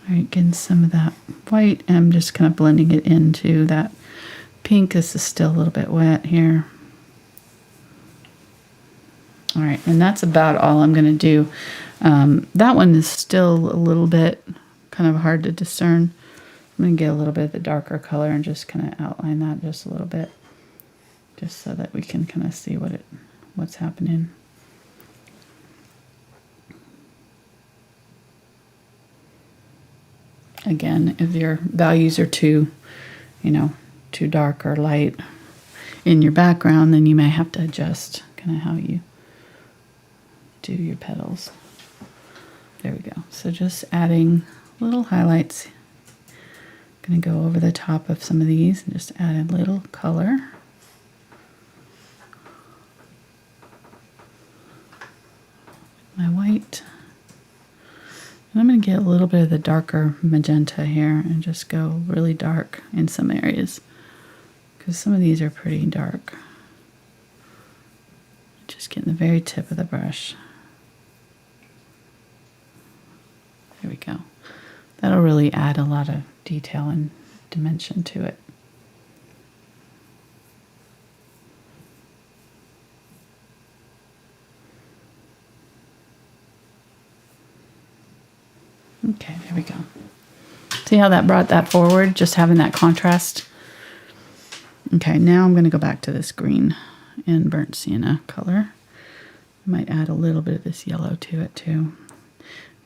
All right, getting some of that white, and I'm just kind of blending it into that pink. This is still a little bit wet here. All right, and that's about all I'm going to do. That one is still a little bit kind of hard to discern. I'm going to get a little bit of the darker color and just kind of outline that just a little bit, just so that we can kind of see what's happening. Again, if your values are too dark or light in your background, then you may have to adjust kind of how you do your petals. There we go. So just adding little highlights. Going to go over the top of some of these and just add a little color. My white. And I'm going to get a little bit of the darker magenta here and just go really dark in some areas, because some of these are pretty dark. Just getting the very tip of the brush. There we go. That'll really add a lot of detail and dimension to it. Okay, there we go. See how that brought that forward, just having that contrast? Okay, now I'm going to go back to this green and burnt sienna color. I might add a little bit of this yellow to it too.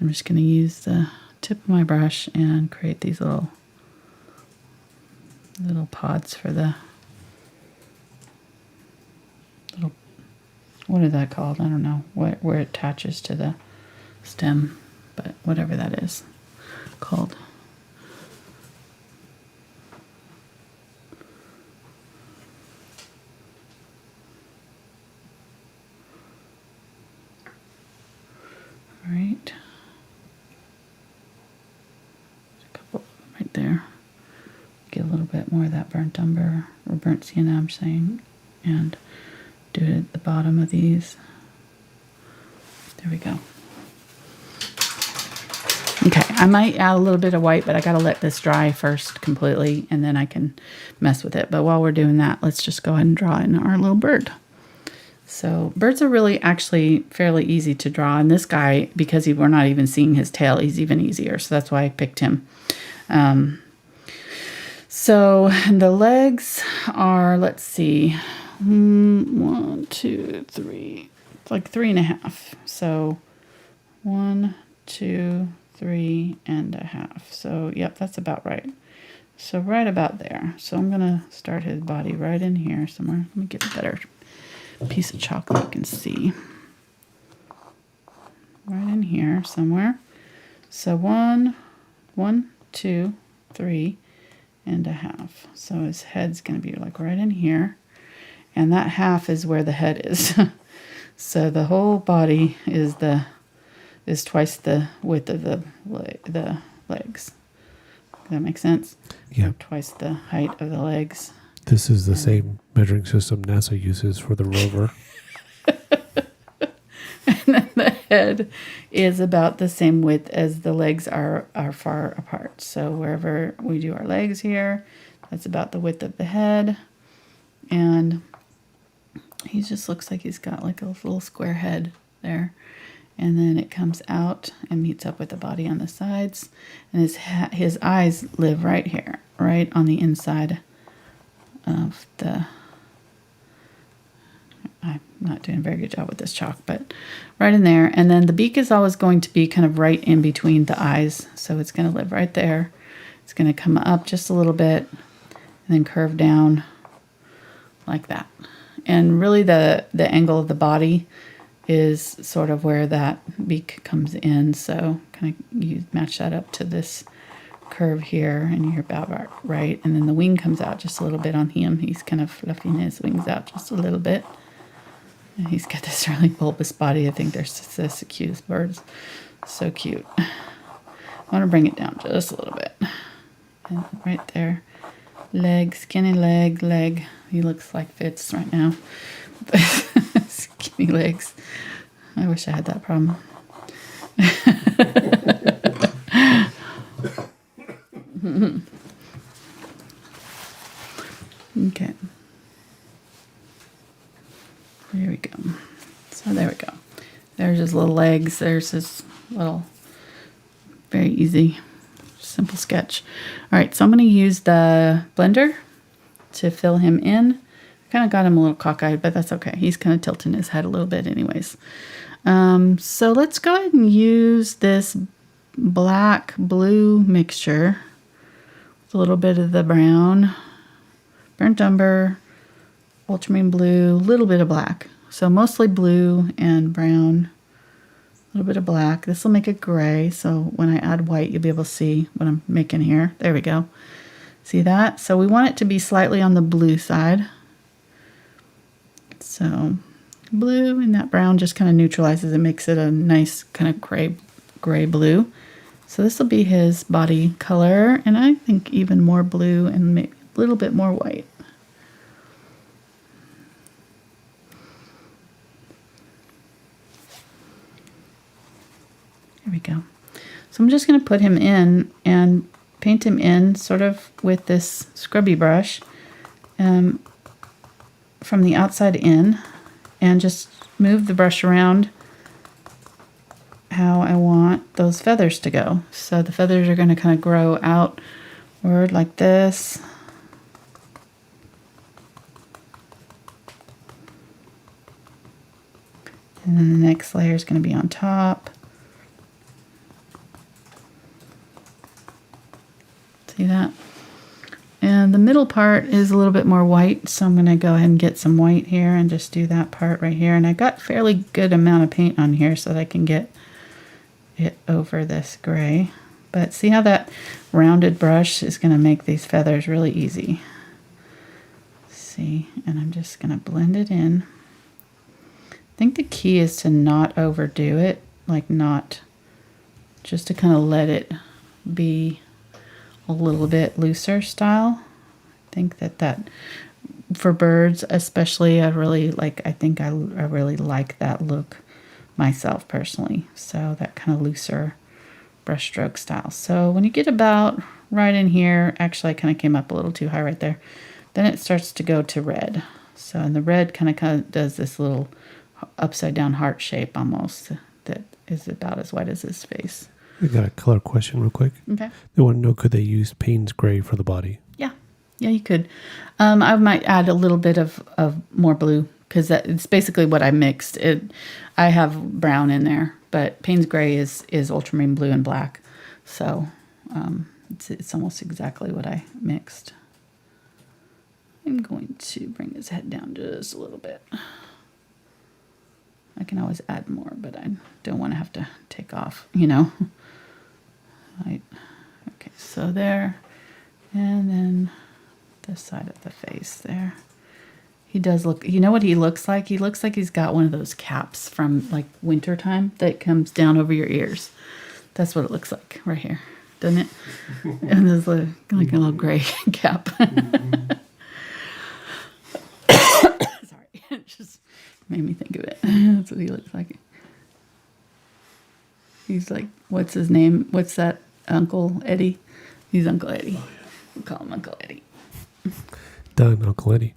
I'm just going to use the tip of my brush and create these little pods for the little, what is that called? I don't know where it attaches to the stem, but whatever that is called. All right. There's a couple right there. Get a little bit more of that burnt umber, or burnt sienna, I'm saying, and do it at the bottom of these. There we go. Okay, I might add a little bit of white, but I gotta let this dry first completely, and then I can mess with it. But while we're doing that, let's just go ahead and draw in our little bird. So birds are really actually fairly easy to draw, and this guy, because we're not even seeing his tail, he's even easier. So that's why I picked him. So the legs are, let's see, 1, 2, 3. It's like 3.5. So 1, 2, 3.5. So yep, that's about right. So right about there. So I'm gonna start his body right in here somewhere. Let me get a better piece of chalk that you can see. Right in here somewhere. So 1, 2, 3.5. So his head's going to be like right in here, and that half is where the head is. So the whole body is twice the width of the legs. Does that make sense? Yeah. Or twice the height of the legs. This is the same measuring system NASA uses for the rover. And then the head is about the same width as the legs are far apart. So wherever we do our legs here, that's about the width of the head. And he just looks like he's got like a little square head there. And then it comes out and meets up with the body on the sides. And his eyes live right here, right on the inside of the... I'm not doing a very good job with this chalk, but right in there. And then the beak is always going to be kind of right in between the eyes. So it's going to live right there. It's going to come up just a little bit and then curve down like that. And really the angle of the body is sort of where that beak comes in. So kind of you match that up to this curve here, and you're about right. And then the wing comes out just a little bit on him. He's kind of fluffing his wings out just a little bit. And he's got this really bulbous body. I think they're just the cutest birds. So cute. I want to bring it down just a little bit. And right there. Leg, skinny leg. He looks like Fitz right now. Skinny legs. I wish I had that problem. Okay. There we go. So there we go. There's his little legs. There's his little, very easy, simple sketch. All right, so I'm going to use the blender to fill him in. Kind of got him a little cockeyed, but that's okay. He's kind of tilting his head a little bit anyways. So let's go ahead and use this black blue mixture with a little bit of the brown, burnt umber, ultramarine blue, a little bit of black. So mostly blue and brown little bit of black. This will make it gray, so when I add white, you'll be able to see what I'm making here. There we go. See that? So we want it to be slightly on the blue side. So blue, and that brown just kind of neutralizes and makes it a nice kind of gray blue. So this will be his body color, and I think even more blue and maybe a little bit more white. There we go. So I'm just going to put him in and paint him in sort of with this scrubby brush from the outside in, and just move the brush around how I want those feathers to go. So the feathers are going to kind of grow outward like this. And then the next layer is going to be on top. See that? And the middle part is a little bit more white, so I'm going to go ahead and get some white here and just do that part right here. And I got fairly good amount of paint on here so that I can get it over this gray. But see how that rounded brush is going to make these feathers really easy. See, and I'm just going to blend it in. I think the key is to not overdo it, like not, just to kind of let it be a little bit looser style. I think that for birds especially, I really like, I think I really like that look myself personally. So that kind of looser brush stroke style. So when you get about right in here, actually I kind of came up a little too high right there, then it starts to go to red. So, and the red kind of does this little upside down heart shape almost that is about as white as his face. I got a color question real quick. Okay. They want to know, could they use Payne's gray for the body? Yeah, you could. I might add a little bit of more blue because it's basically what I mixed. I have brown in there, but Payne's gray is ultramarine blue and black. So it's almost exactly what I mixed. I'm going to bring his head down just a little bit. I can always add more, but I don't want to have to take off, you know. Right. Okay, so there, and then this side of the face there. He does look, you know what he looks like? He looks like he's got one of those caps from like wintertime that comes down over your ears. That's what it looks like right here, doesn't it? And there's like a little gray cap. Sorry, it just made me think of it. That's what he looks like. He's like, what's his name? What's that? Uncle Eddie? He's Uncle Eddie. Oh, yeah. We'll call him Uncle Eddie. Done, Uncle Eddie.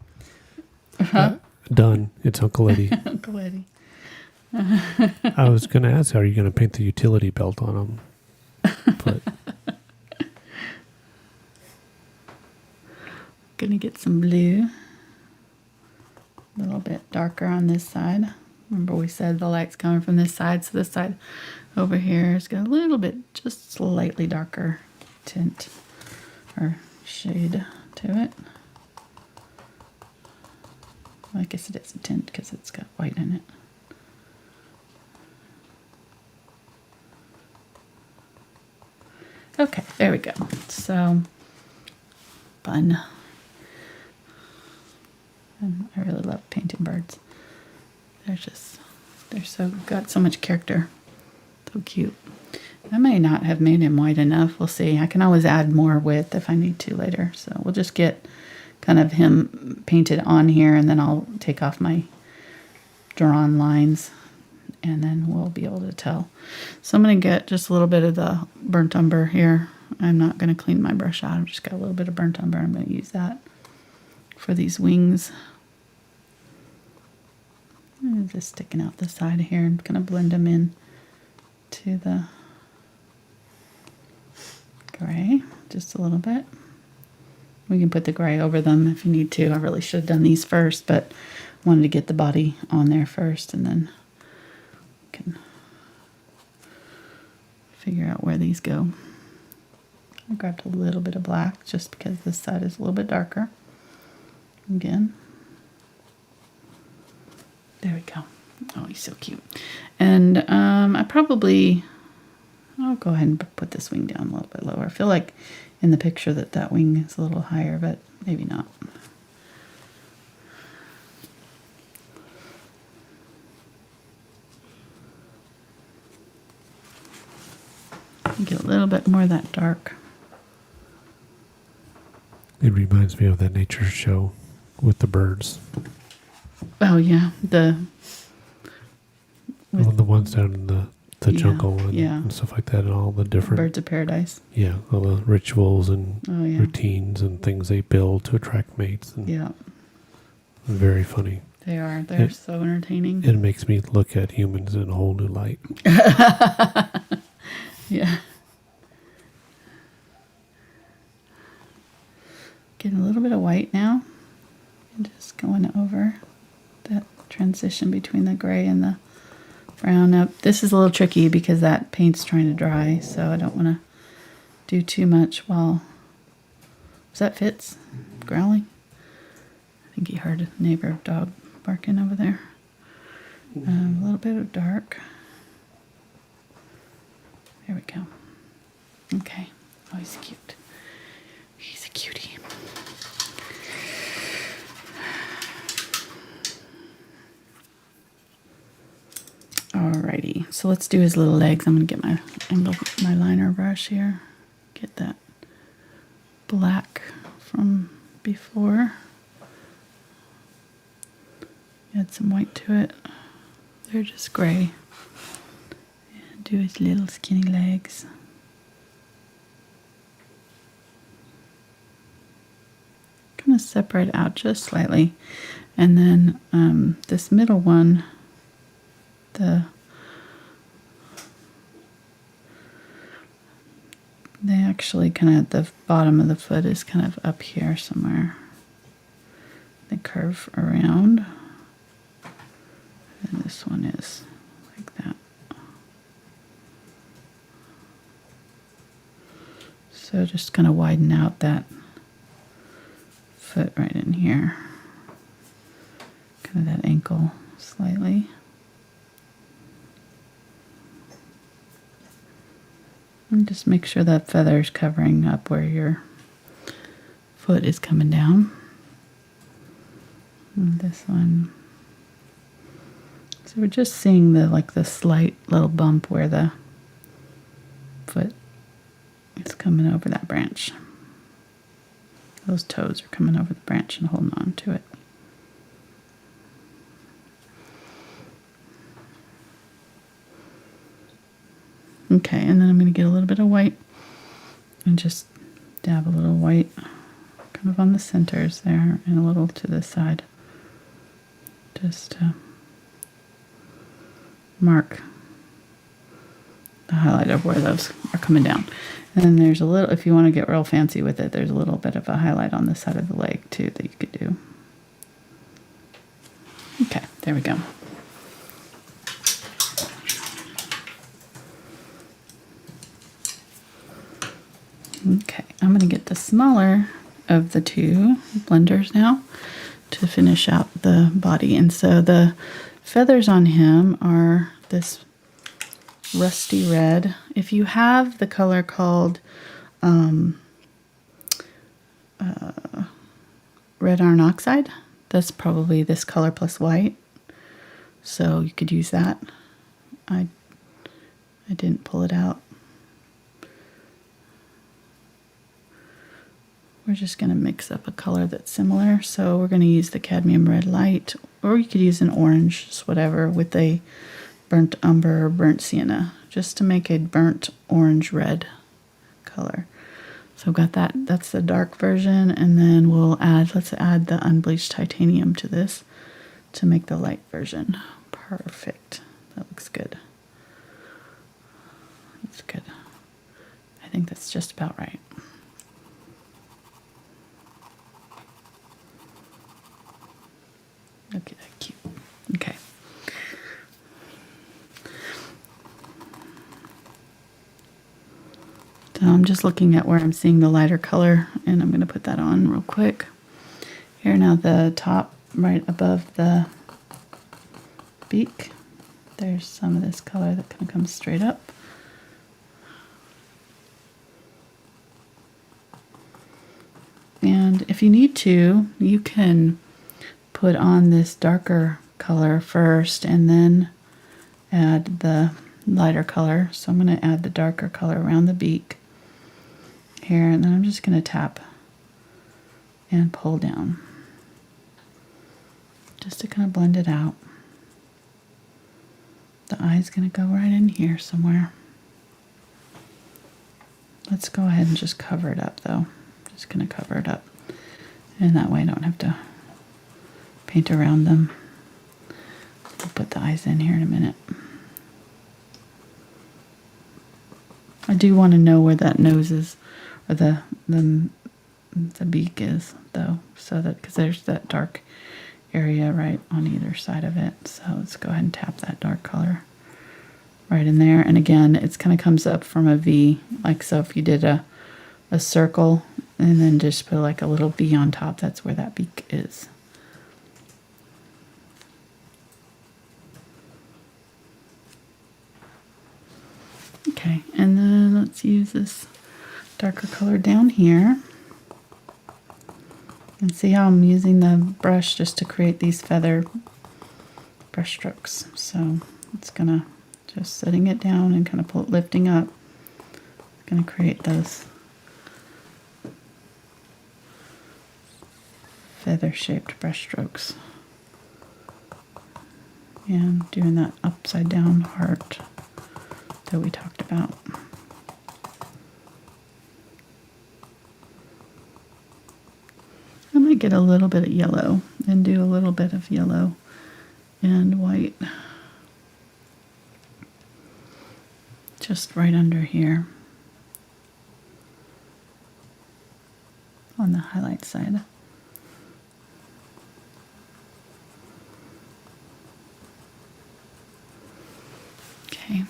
Huh? Done. It's Uncle Eddie. Uncle Eddie. I was going to ask, are you going to paint the utility belt on him? But Gonna get some blue. A little bit darker on this side. Remember we said the light's coming from this side, so this side over here has got a little bit, just slightly darker tint or shade to it. Well, I guess it is a tint because it's got white in it. Okay, there we go. So fun. And I really love painting birds. They're so, got so much character. So cute. I may not have made him white enough. We'll see. I can always add more width if I need to later. So we'll just get kind of him painted on here, and then I'll take off my drawn lines, and then we'll be able to tell. So I'm going to get just a little bit of the burnt umber here. I'm not going to clean my brush out. I've just got a little bit of burnt umber. I'm going to use that for these wings. Just sticking out the side here and kind of blend them in to the gray just a little bit. We can put the gray over them if you need to. I really should have done these first, but wanted to get the body on there first, and then can figure out where these go. I grabbed a little bit of black just because this side is a little bit darker. Again. There we go. Oh, he's so cute. And I'll go ahead and put this wing down a little bit lower. I feel like in the picture that wing is a little higher, but maybe not. Get a little bit more of that dark. It reminds me of that nature show with the birds. Oh yeah, the ones down in the jungle and stuff like that, and all the different birds of paradise. Yeah, all the rituals and routines and things they build to attract mates. And very funny. They are. They're so entertaining. It makes me look at humans in a whole new light. Yeah. Getting a little bit of white now. And just going over that transition between the gray and the brown. Now, this is a little tricky because that paint's trying to dry, so I don't want to do too much while... Was that Fitz growling? I think he heard a neighbor dog barking over there. A little bit of dark. There we go. Okay. Oh, he's cute. He's a cutie. Alrighty. So let's do his little legs. I'm going to get my liner brush here. Get that black from before. Add some white to it. They're just gray. Do his little skinny legs. Kind of separate out just slightly. And then this middle one, they actually kind of, the bottom of the foot is kind of up here somewhere. They curve around. And this one is like that. So just kind of widen out that foot right in here. Kind of that ankle slightly. And just make sure that feather's covering up where your foot is coming down. And this one. So we're just seeing the slight little bump where the foot is coming over that branch. Those toes are coming over the branch and holding on to it. Okay, and then I'm going to get a little bit of white and just dab a little white kind of on the centers there and a little to the side. Just to mark the highlight of where those are coming down. And then there's a little, if you want to get real fancy with it, there's a little bit of a highlight on the side of the leg too that you could do. Okay, there we go. Okay, I'm going to get the smaller of the two blenders now to finish out the body. And so the feathers on him are this rusty red. If you have the color called red iron oxide, that's probably this color plus white. So you could use that. I didn't pull it out. We're just going to mix up a color that's similar. So we're going to use the Cadmium Red Light, or you could use an orange, just whatever, with a burnt umber or burnt sienna, just to make a burnt orange red color. So I've got that. That's the dark version, and then let's add the unbleached titanium to this to make the light version. Perfect. That looks good. That's good. I think that's just about right. Look at that, cute. Okay. So I'm just looking at where I'm seeing the lighter color, and I'm going to put that on real quick. Here now, the top right above the beak. There's some of this color that kind of comes straight up. And if you need to, you can put on this darker color first and then add the lighter color. So I'm going to add the darker color around the beak here, and then I'm just going to tap and pull down just to kind of blend it out. The eye's going to go right in here somewhere. Let's go ahead and just cover it up though. Just going to cover it up, and that way I don't have to paint around them. We'll put the eyes in here in a minute. I do want to know where that nose is, or the beak is though, so that, because there's that dark area right on either side of it. So let's go ahead and tap that dark color right in there. And again, it's kind of comes up from a V, like so if you did a circle and then just put like a little V on top, that's where that beak is. Okay, and then let's use this darker color down here. And see how I'm using the brush just to create these feather brush strokes. So it's gonna, just setting it down and kind of lifting up, it's gonna create those feather shaped brush strokes. And doing that upside down heart that we talked about. I might get a little bit of yellow and do a little bit of yellow and white just right under here on the highlight side. Okay.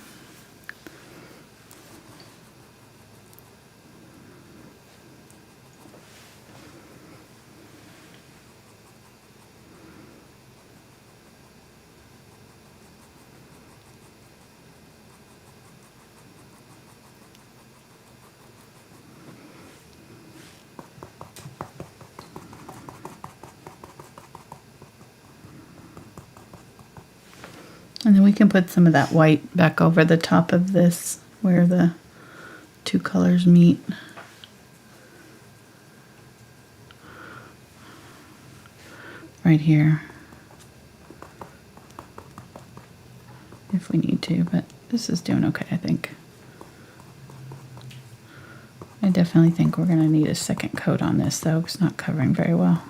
And then we can put some of that white back over the top of this where the two colors meet. Right here. If we need to, but this is doing okay, I think. I definitely think we're going to need a second coat on this though, it's not covering very well.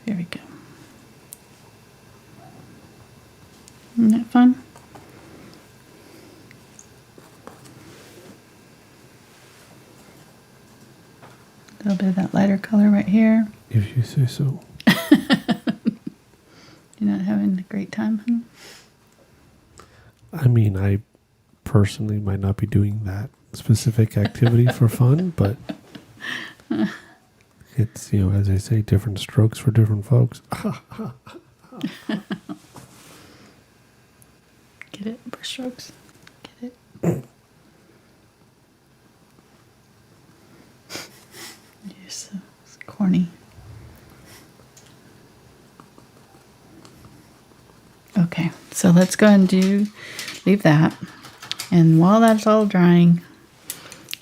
There we go. Isn't that fun? A little bit of that lighter color right here. If you say so. You're not having a great time, huh? I mean, I personally might not be doing that specific activity for fun, but it's, you know, as I say, different strokes for different folks. Get it? Brush strokes. Get it? You're so corny. Okay, so let's go ahead and leave that. And while that's all drying,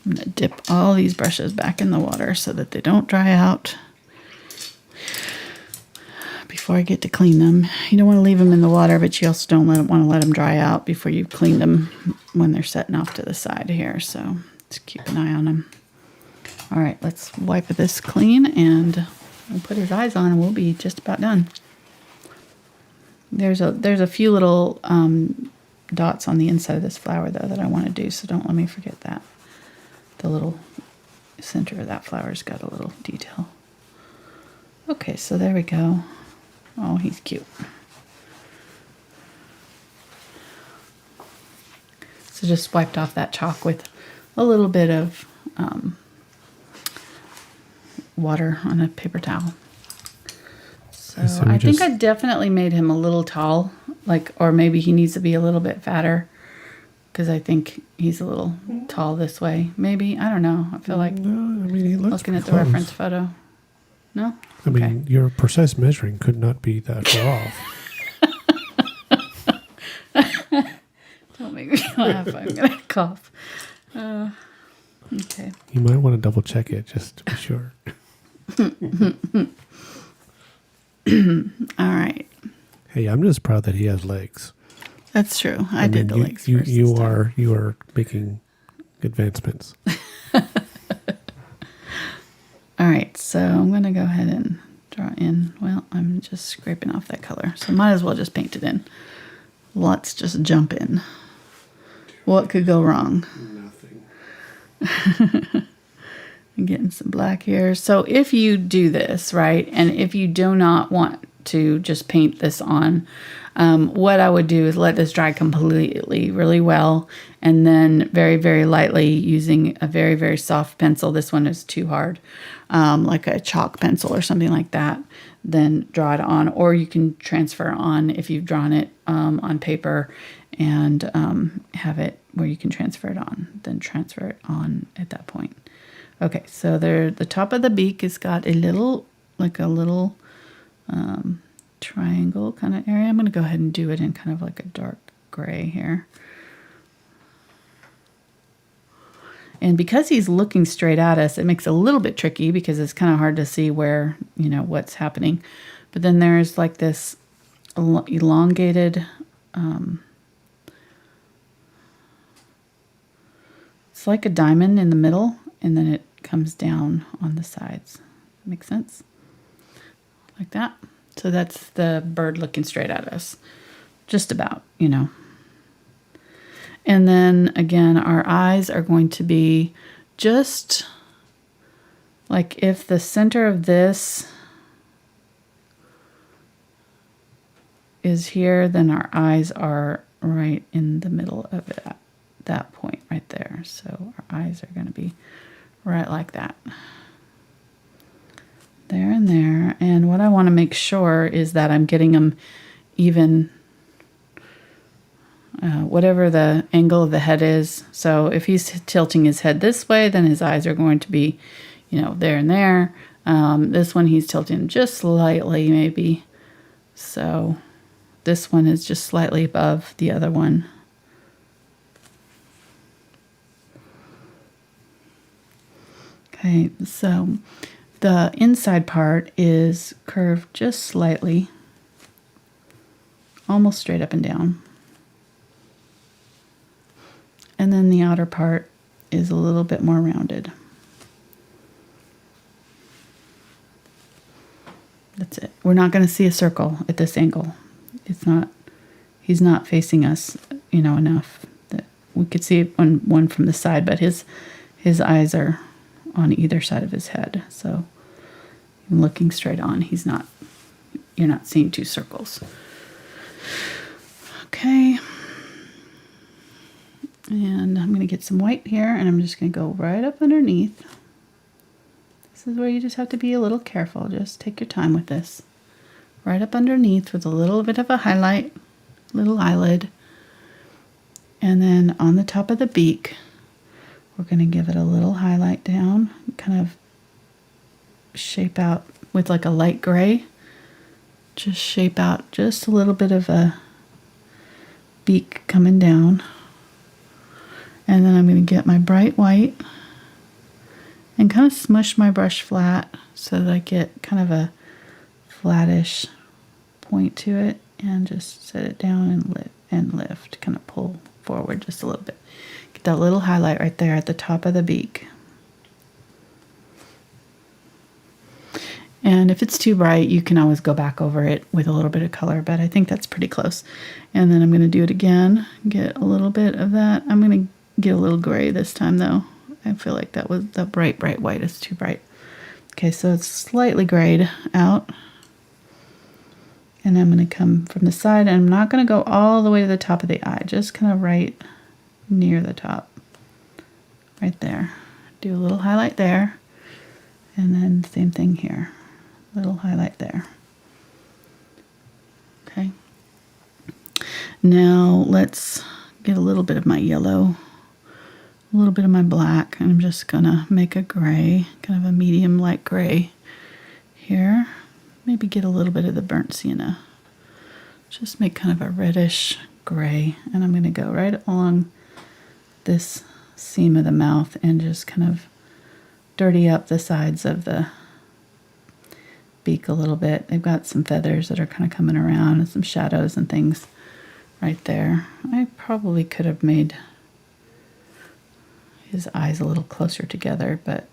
I'm going to dip all these brushes back in the water so that they don't dry out before I get to clean them. You don't want to leave them in the water, but you also don't want to let them dry out before you clean them when they're setting off to the side here. So let's keep an eye on them. All right, let's wipe this clean and we'll put his eyes on and we'll be just about done. There's a few little dots on the inside of this flower though that I want to do, so don't let me forget that. The little center of that flower's got a little detail. Okay, so there we go. Oh, he's cute. So just wiped off that chalk with a little bit of water on a paper towel. So I think I definitely made him a little tall, like, or maybe he needs to be a little bit fatter, because I think he's a little tall this way. Maybe, I don't know. I feel like No, I mean, he looks looking at the close. reference photo. No? I mean, your precise measuring could not be that far off. Don't make me laugh. I'm going to cough. Okay. You might want to double check it just to be sure. All right. Hey, I'm just proud that he has legs. That's true. I did the legs first. You are making advancements. All right, so I'm going to go ahead and draw in. Well, I'm just scraping off that color, so might as well just paint it in. Let's just jump in. What could go wrong? Nothing. I'm getting some black here. So if you do this, right, and if you do not want to just paint this on, what I would do is let this dry completely really well, and then very, very lightly using a very, very soft pencil. This one is too hard, like a chalk pencil or something like that. Then draw it on, or you can transfer on if you've drawn it on paper and have it where you can transfer it on. Then transfer it on at that point. Okay, so there, the top of the beak has got a little, like a little triangle kind of area. I'm going to go ahead and do it in kind of like a dark gray here. And because he's looking straight at us, it makes it a little bit tricky because it's kind of hard to see where, you know, what's happening. But then there's like this elongated, it's like a diamond in the middle, and then it comes down on the sides. Make sense? Like that. So that's the bird looking straight at us. Just about, you know. And then again, our eyes are going to be just like if the center of this is here, then our eyes are right in the middle of it, that point right there. So our eyes are going to be right like that. There and there. And what I want to make sure is that I'm getting them even, whatever the angle of the head is. So if he's tilting his head this way, then his eyes are going to be, you know, there and there. This one he's tilting just slightly maybe. So this one is just slightly above the other one. Okay, so the inside part is curved just slightly, almost straight up and down. And then the outer part is a little bit more rounded. That's it. We're not going to see a circle at this angle. It's not, he's not facing us, you know, enough that we could see one from the side, but his eyes are on either side of his head. So looking straight on, he's not, you're not seeing two circles. Okay. And I'm going to get some white here, and I'm just going to go right up underneath. This is where you just have to be a little careful. Just take your time with this. Right up underneath with a little bit of a highlight, little eyelid. And then on the top of the beak, we're going to give it a little highlight down, kind of shape out with like a light gray. Just shape out just a little bit of a beak coming down. And then I'm going to get my bright white and kind of smush my brush flat so that I get kind of a flattish point to it, and just set it down and lift, kind of pull forward just a little bit. Get that little highlight right there at the top of the beak. And if it's too bright, you can always go back over it with a little bit of color, but I think that's pretty close. And then I'm going to do it again, get a little bit of that. I'm going to get a little gray this time though. I feel like that was the bright white is too bright. Okay, so it's slightly grayed out. And I'm going to come from the side, and I'm not going to go all the way to the top of the eye, just kind of right near the top, right there. Do a little highlight there, and then same thing here, little highlight there. Okay. Now let's get a little bit of my yellow, a little bit of my black, and I'm just gonna make a gray, kind of a medium light gray here. Maybe get a little bit of the burnt sienna. Just make kind of a reddish gray, and I'm gonna go right along this seam of the mouth and just kind of dirty up the sides of the beak a little bit. They've got some feathers that are kind of coming around and some shadows and things right there. I probably could have made his eyes a little closer together, but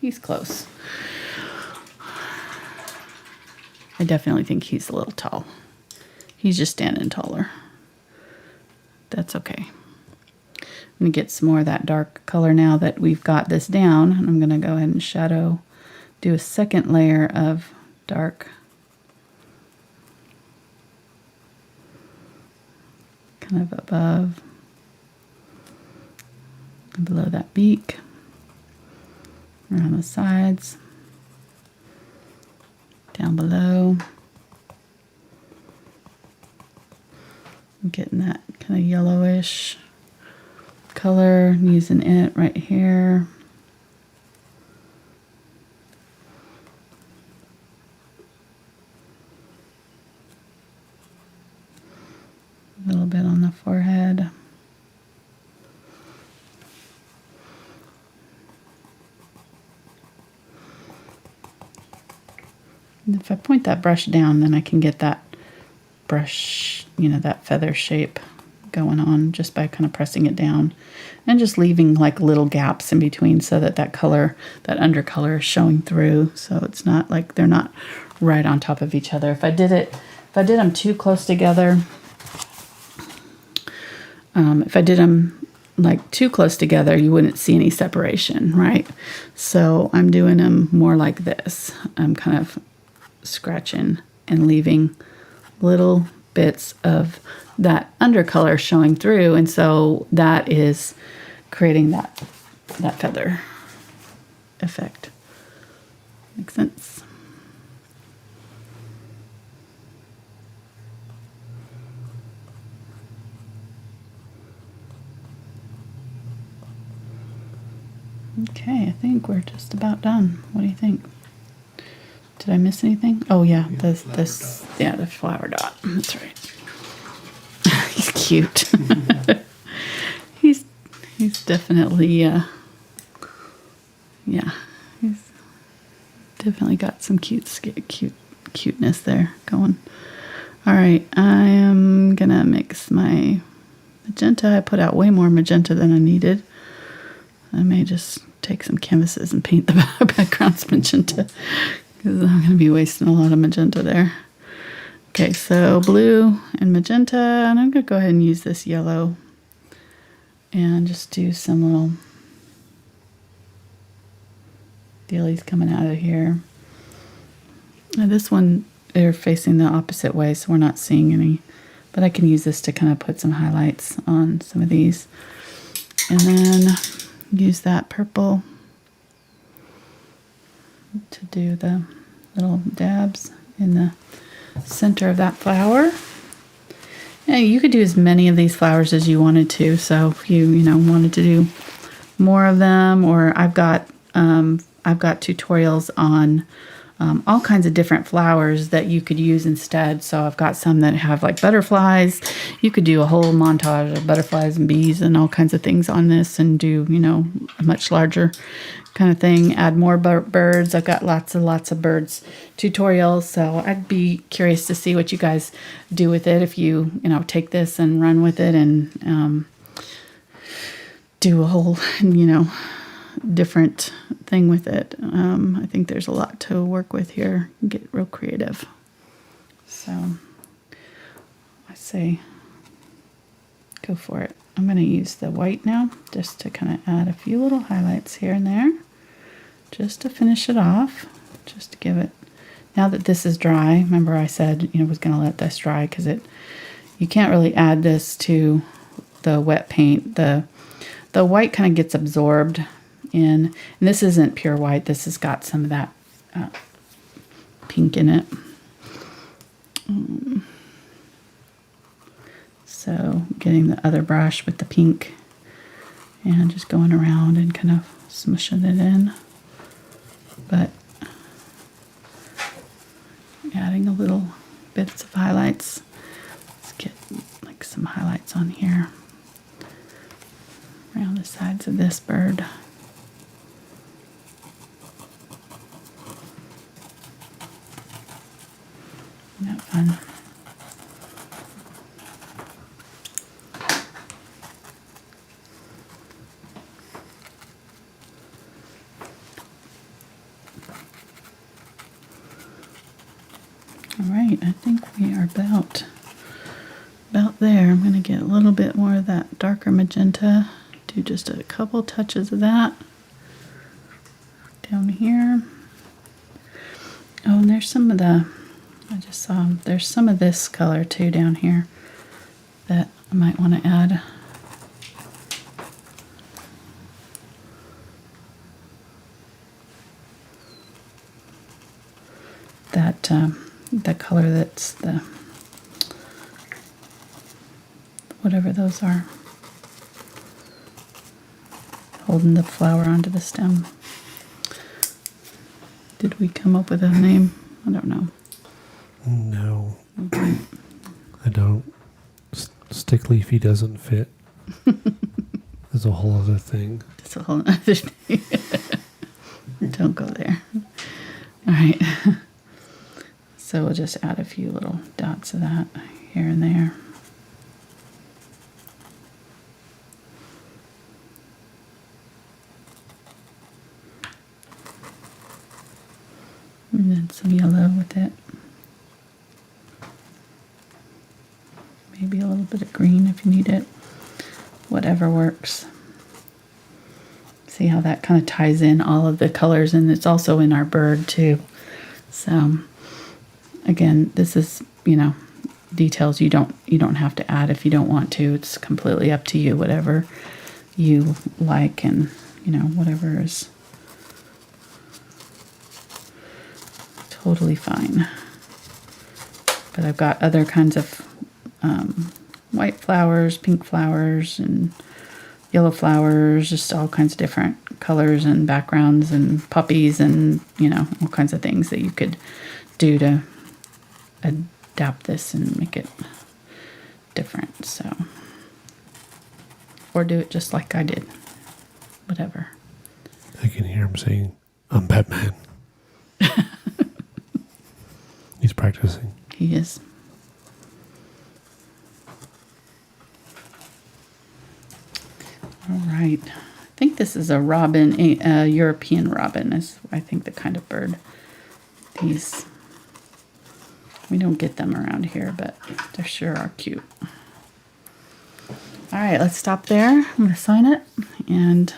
he's close. I definitely think he's a little tall. He's just standing taller. That's okay. I'm going to get some more of that dark color now that we've got this down, and I'm going to go ahead and shadow, do a second layer of dark kind of above and below that beak, around the sides, down below. I'm getting that kind of yellowish color, using it right here. A little bit on the forehead. And if I point that brush down, then I can get that brush, you know, that feather shape going on just by kind of pressing it down and just leaving like little gaps in between so that that color, that undercolor is showing through. So it's not like they're not right on top of each other. If I did them too close together, if I did them like too close together, you wouldn't see any separation, right? So I'm doing them more like this. I'm kind of scratching and leaving little bits of that undercolor showing through, and so that is creating that feather effect. Makes sense? Okay, I think we're just about done. What do you think? Did I miss anything? Oh yeah, the flower dot. That's right. He's cute. he's definitely yeah, he's definitely got some cuteness there going. All right, I am gonna mix my magenta. I put out way more magenta than I needed. I may just take some canvases and paint the backgrounds magenta, because I'm going to be wasting a lot of magenta there. Okay, so blue and magenta, and I'm going to go ahead and use this yellow and just do some little dealies coming out of here. Now this one, they're facing the opposite way, so we're not seeing any, but I can use this to kind of put some highlights on some of these. And then use that purple to do the little dabs in the center of that flower. And you could do as many of these flowers as you wanted to. So if you wanted to do more of them, or I've got tutorials on all kinds of different flowers that you could use instead. So I've got some that have like butterflies. You could do a whole montage of butterflies and bees and all kinds of things on this, and do, a much larger kind of thing. Add more birds. I've got lots of birds tutorials. So I'd be curious to see what you guys do with it. If you, take this and run with it and do a whole, different thing with it. I think there's a lot to work with here. Get real creative. So I say go for it. I'm going to use the white now just to kind of add a few little highlights here and there, just to finish it off, just to give it Now that this is dry, remember I said, was going to let this dry because you can't really add this to the wet paint. The white kind of gets absorbed in, and this isn't pure white. This has got some of that pink in it. So getting the other brush with the pink and just going around and kind of smushing it in. But adding a little bits of highlights. Let's get like some highlights on here around the sides of this bird. Isn't that fun? All right, I think we are about there. I'm going to get a little bit more of that darker magenta. Do just a couple touches of that down here. Oh, and there's some of the, I just saw, there's some of this color too down here that I might want to add. That color that's the, whatever those are, holding the flower onto the stem. Did we come up with a name? I don't know. No. Okay. I don't. Stick leafy doesn't fit. There's a whole other thing. That's a whole other thing. Don't go there. All right. So we'll just add a few little dots of that here and there. And then some yellow with it. Maybe a little bit of green if you need it. Whatever works. See how that kind of ties in all of the colors, and it's also in our bird too. So again, this is, details you don't have to add if you don't want to. It's completely up to you, whatever you like, and whatever is totally fine. But I've got other kinds of white flowers, pink flowers, and yellow flowers, just all kinds of different colors and backgrounds and puppies and all kinds of things that you could do to adapt this and make it different. So, or do it just like I did, whatever. I can hear him saying, "I'm Batman." He's practicing. He is. All right. I think this is a robin, a European robin is, I think, the kind of bird. These, we don't get them around here, but they sure are cute. All right, let's stop there. I'm going to sign it and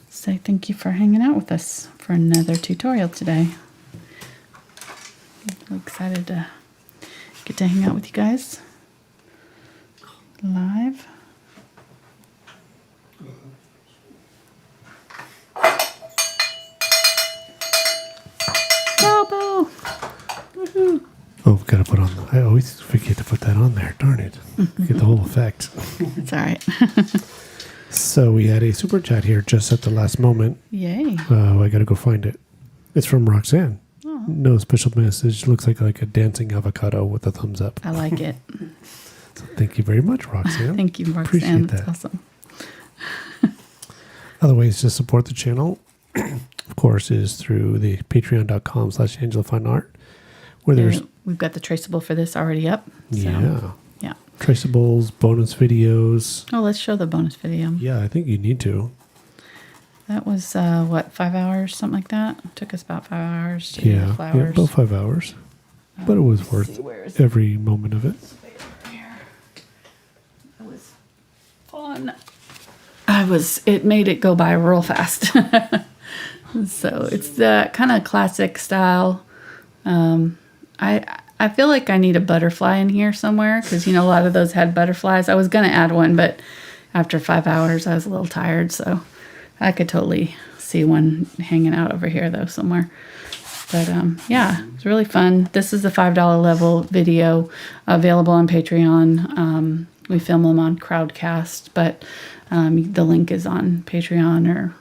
say thank you for hanging out with us for another tutorial today. I'm excited to get to hang out with you guys live. Elbow! Woohoo! Oh, gotta put on. I always forget to put that on there. Darn it! Get the whole effect. It's all right. So we had a super chat here just at the last moment. Yay! I gotta go find it. It's from Roxanne. Oh. No special message. Looks like a dancing avocado with a thumbs up. I like it. So thank you very much, Roxanne. Thank you, Roxanne. Appreciate that. That's awesome. Other ways to support the channel, of course, is through the patreon.com/AngelaFineArt, where there's we've got the traceable for this already up. So, yeah. Traceables, bonus videos. Oh, let's show the bonus video. Yeah, I think you need to. That was, 5 hours, something like that? It took us about 5 hours to do the flowers. Yeah, about 5 hours. But it was worth every moment of it. It was fun. It made it go by real fast. So it's the kind of classic style I feel like I need a butterfly in here somewhere because, a lot of those had butterflies. I was going to add one, but after 5 hours, I was a little tired. So I could totally see one hanging out over here, though, somewhere. But, yeah, it's really fun. This is the $5 level video available on Patreon. We film them on Crowdcast, but the link is on Patreon or,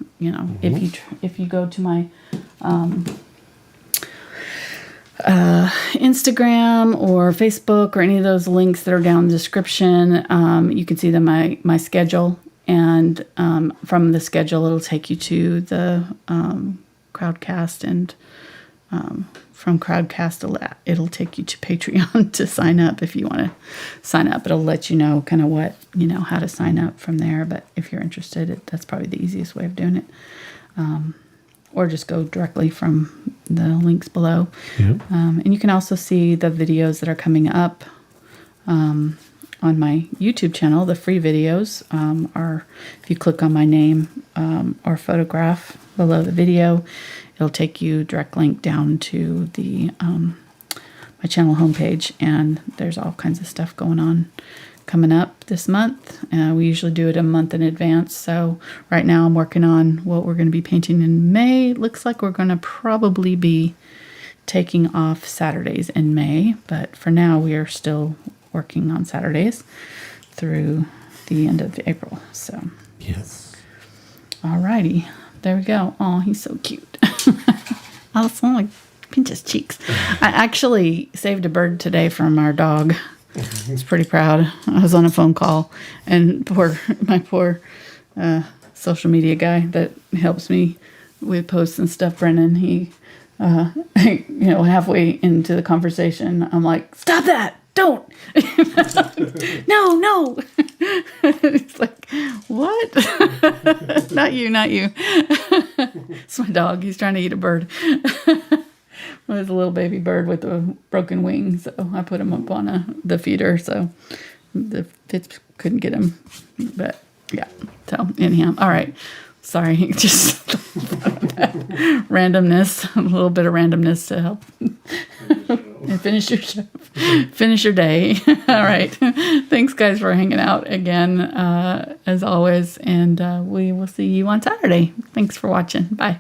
if you go to my Instagram or Facebook or any of those links that are down in the description, you can see my schedule, and from the schedule it'll take you to the Crowdcast, and from Crowdcast it'll take you to Patreon to sign up if you want to sign up. It'll let you know kind of what how to sign up from there, but if you're interested, that's probably the easiest way of doing it. Or just go directly from the links below. Yep. And you can also see the videos that are coming up on my YouTube channel. The free videos are, if you click on my name or photograph below the video, it'll take you direct link down to the my channel homepage, and there's all kinds of stuff going on coming up this month. We usually do it a month in advance. So right now I'm working on what we're going to be painting in May. It looks like we're going to probably be taking off Saturdays in May, but for now we are still working on Saturdays through the end of April. So yes. Alrighty, there we go. Oh, he's so cute. I was like pinch his cheeks. I actually saved a bird today from our dog. I was pretty proud. I was on a phone call, and my poor social media guy that helps me with posts and stuff, Brennan, he, halfway into the conversation, I'm like, stop that! Don't! No! It's like, what? Not you. It's my dog. He's trying to eat a bird. It was a little baby bird with a broken wing, so I put him up on the feeder, so the Fitz couldn't get him. But yeah, so anyhow, all right. Sorry, just randomness, a little bit of randomness to help and finish your day. All right. Thanks, guys, for hanging out again, as always, and we will see you on Saturday. Thanks for watching. Bye.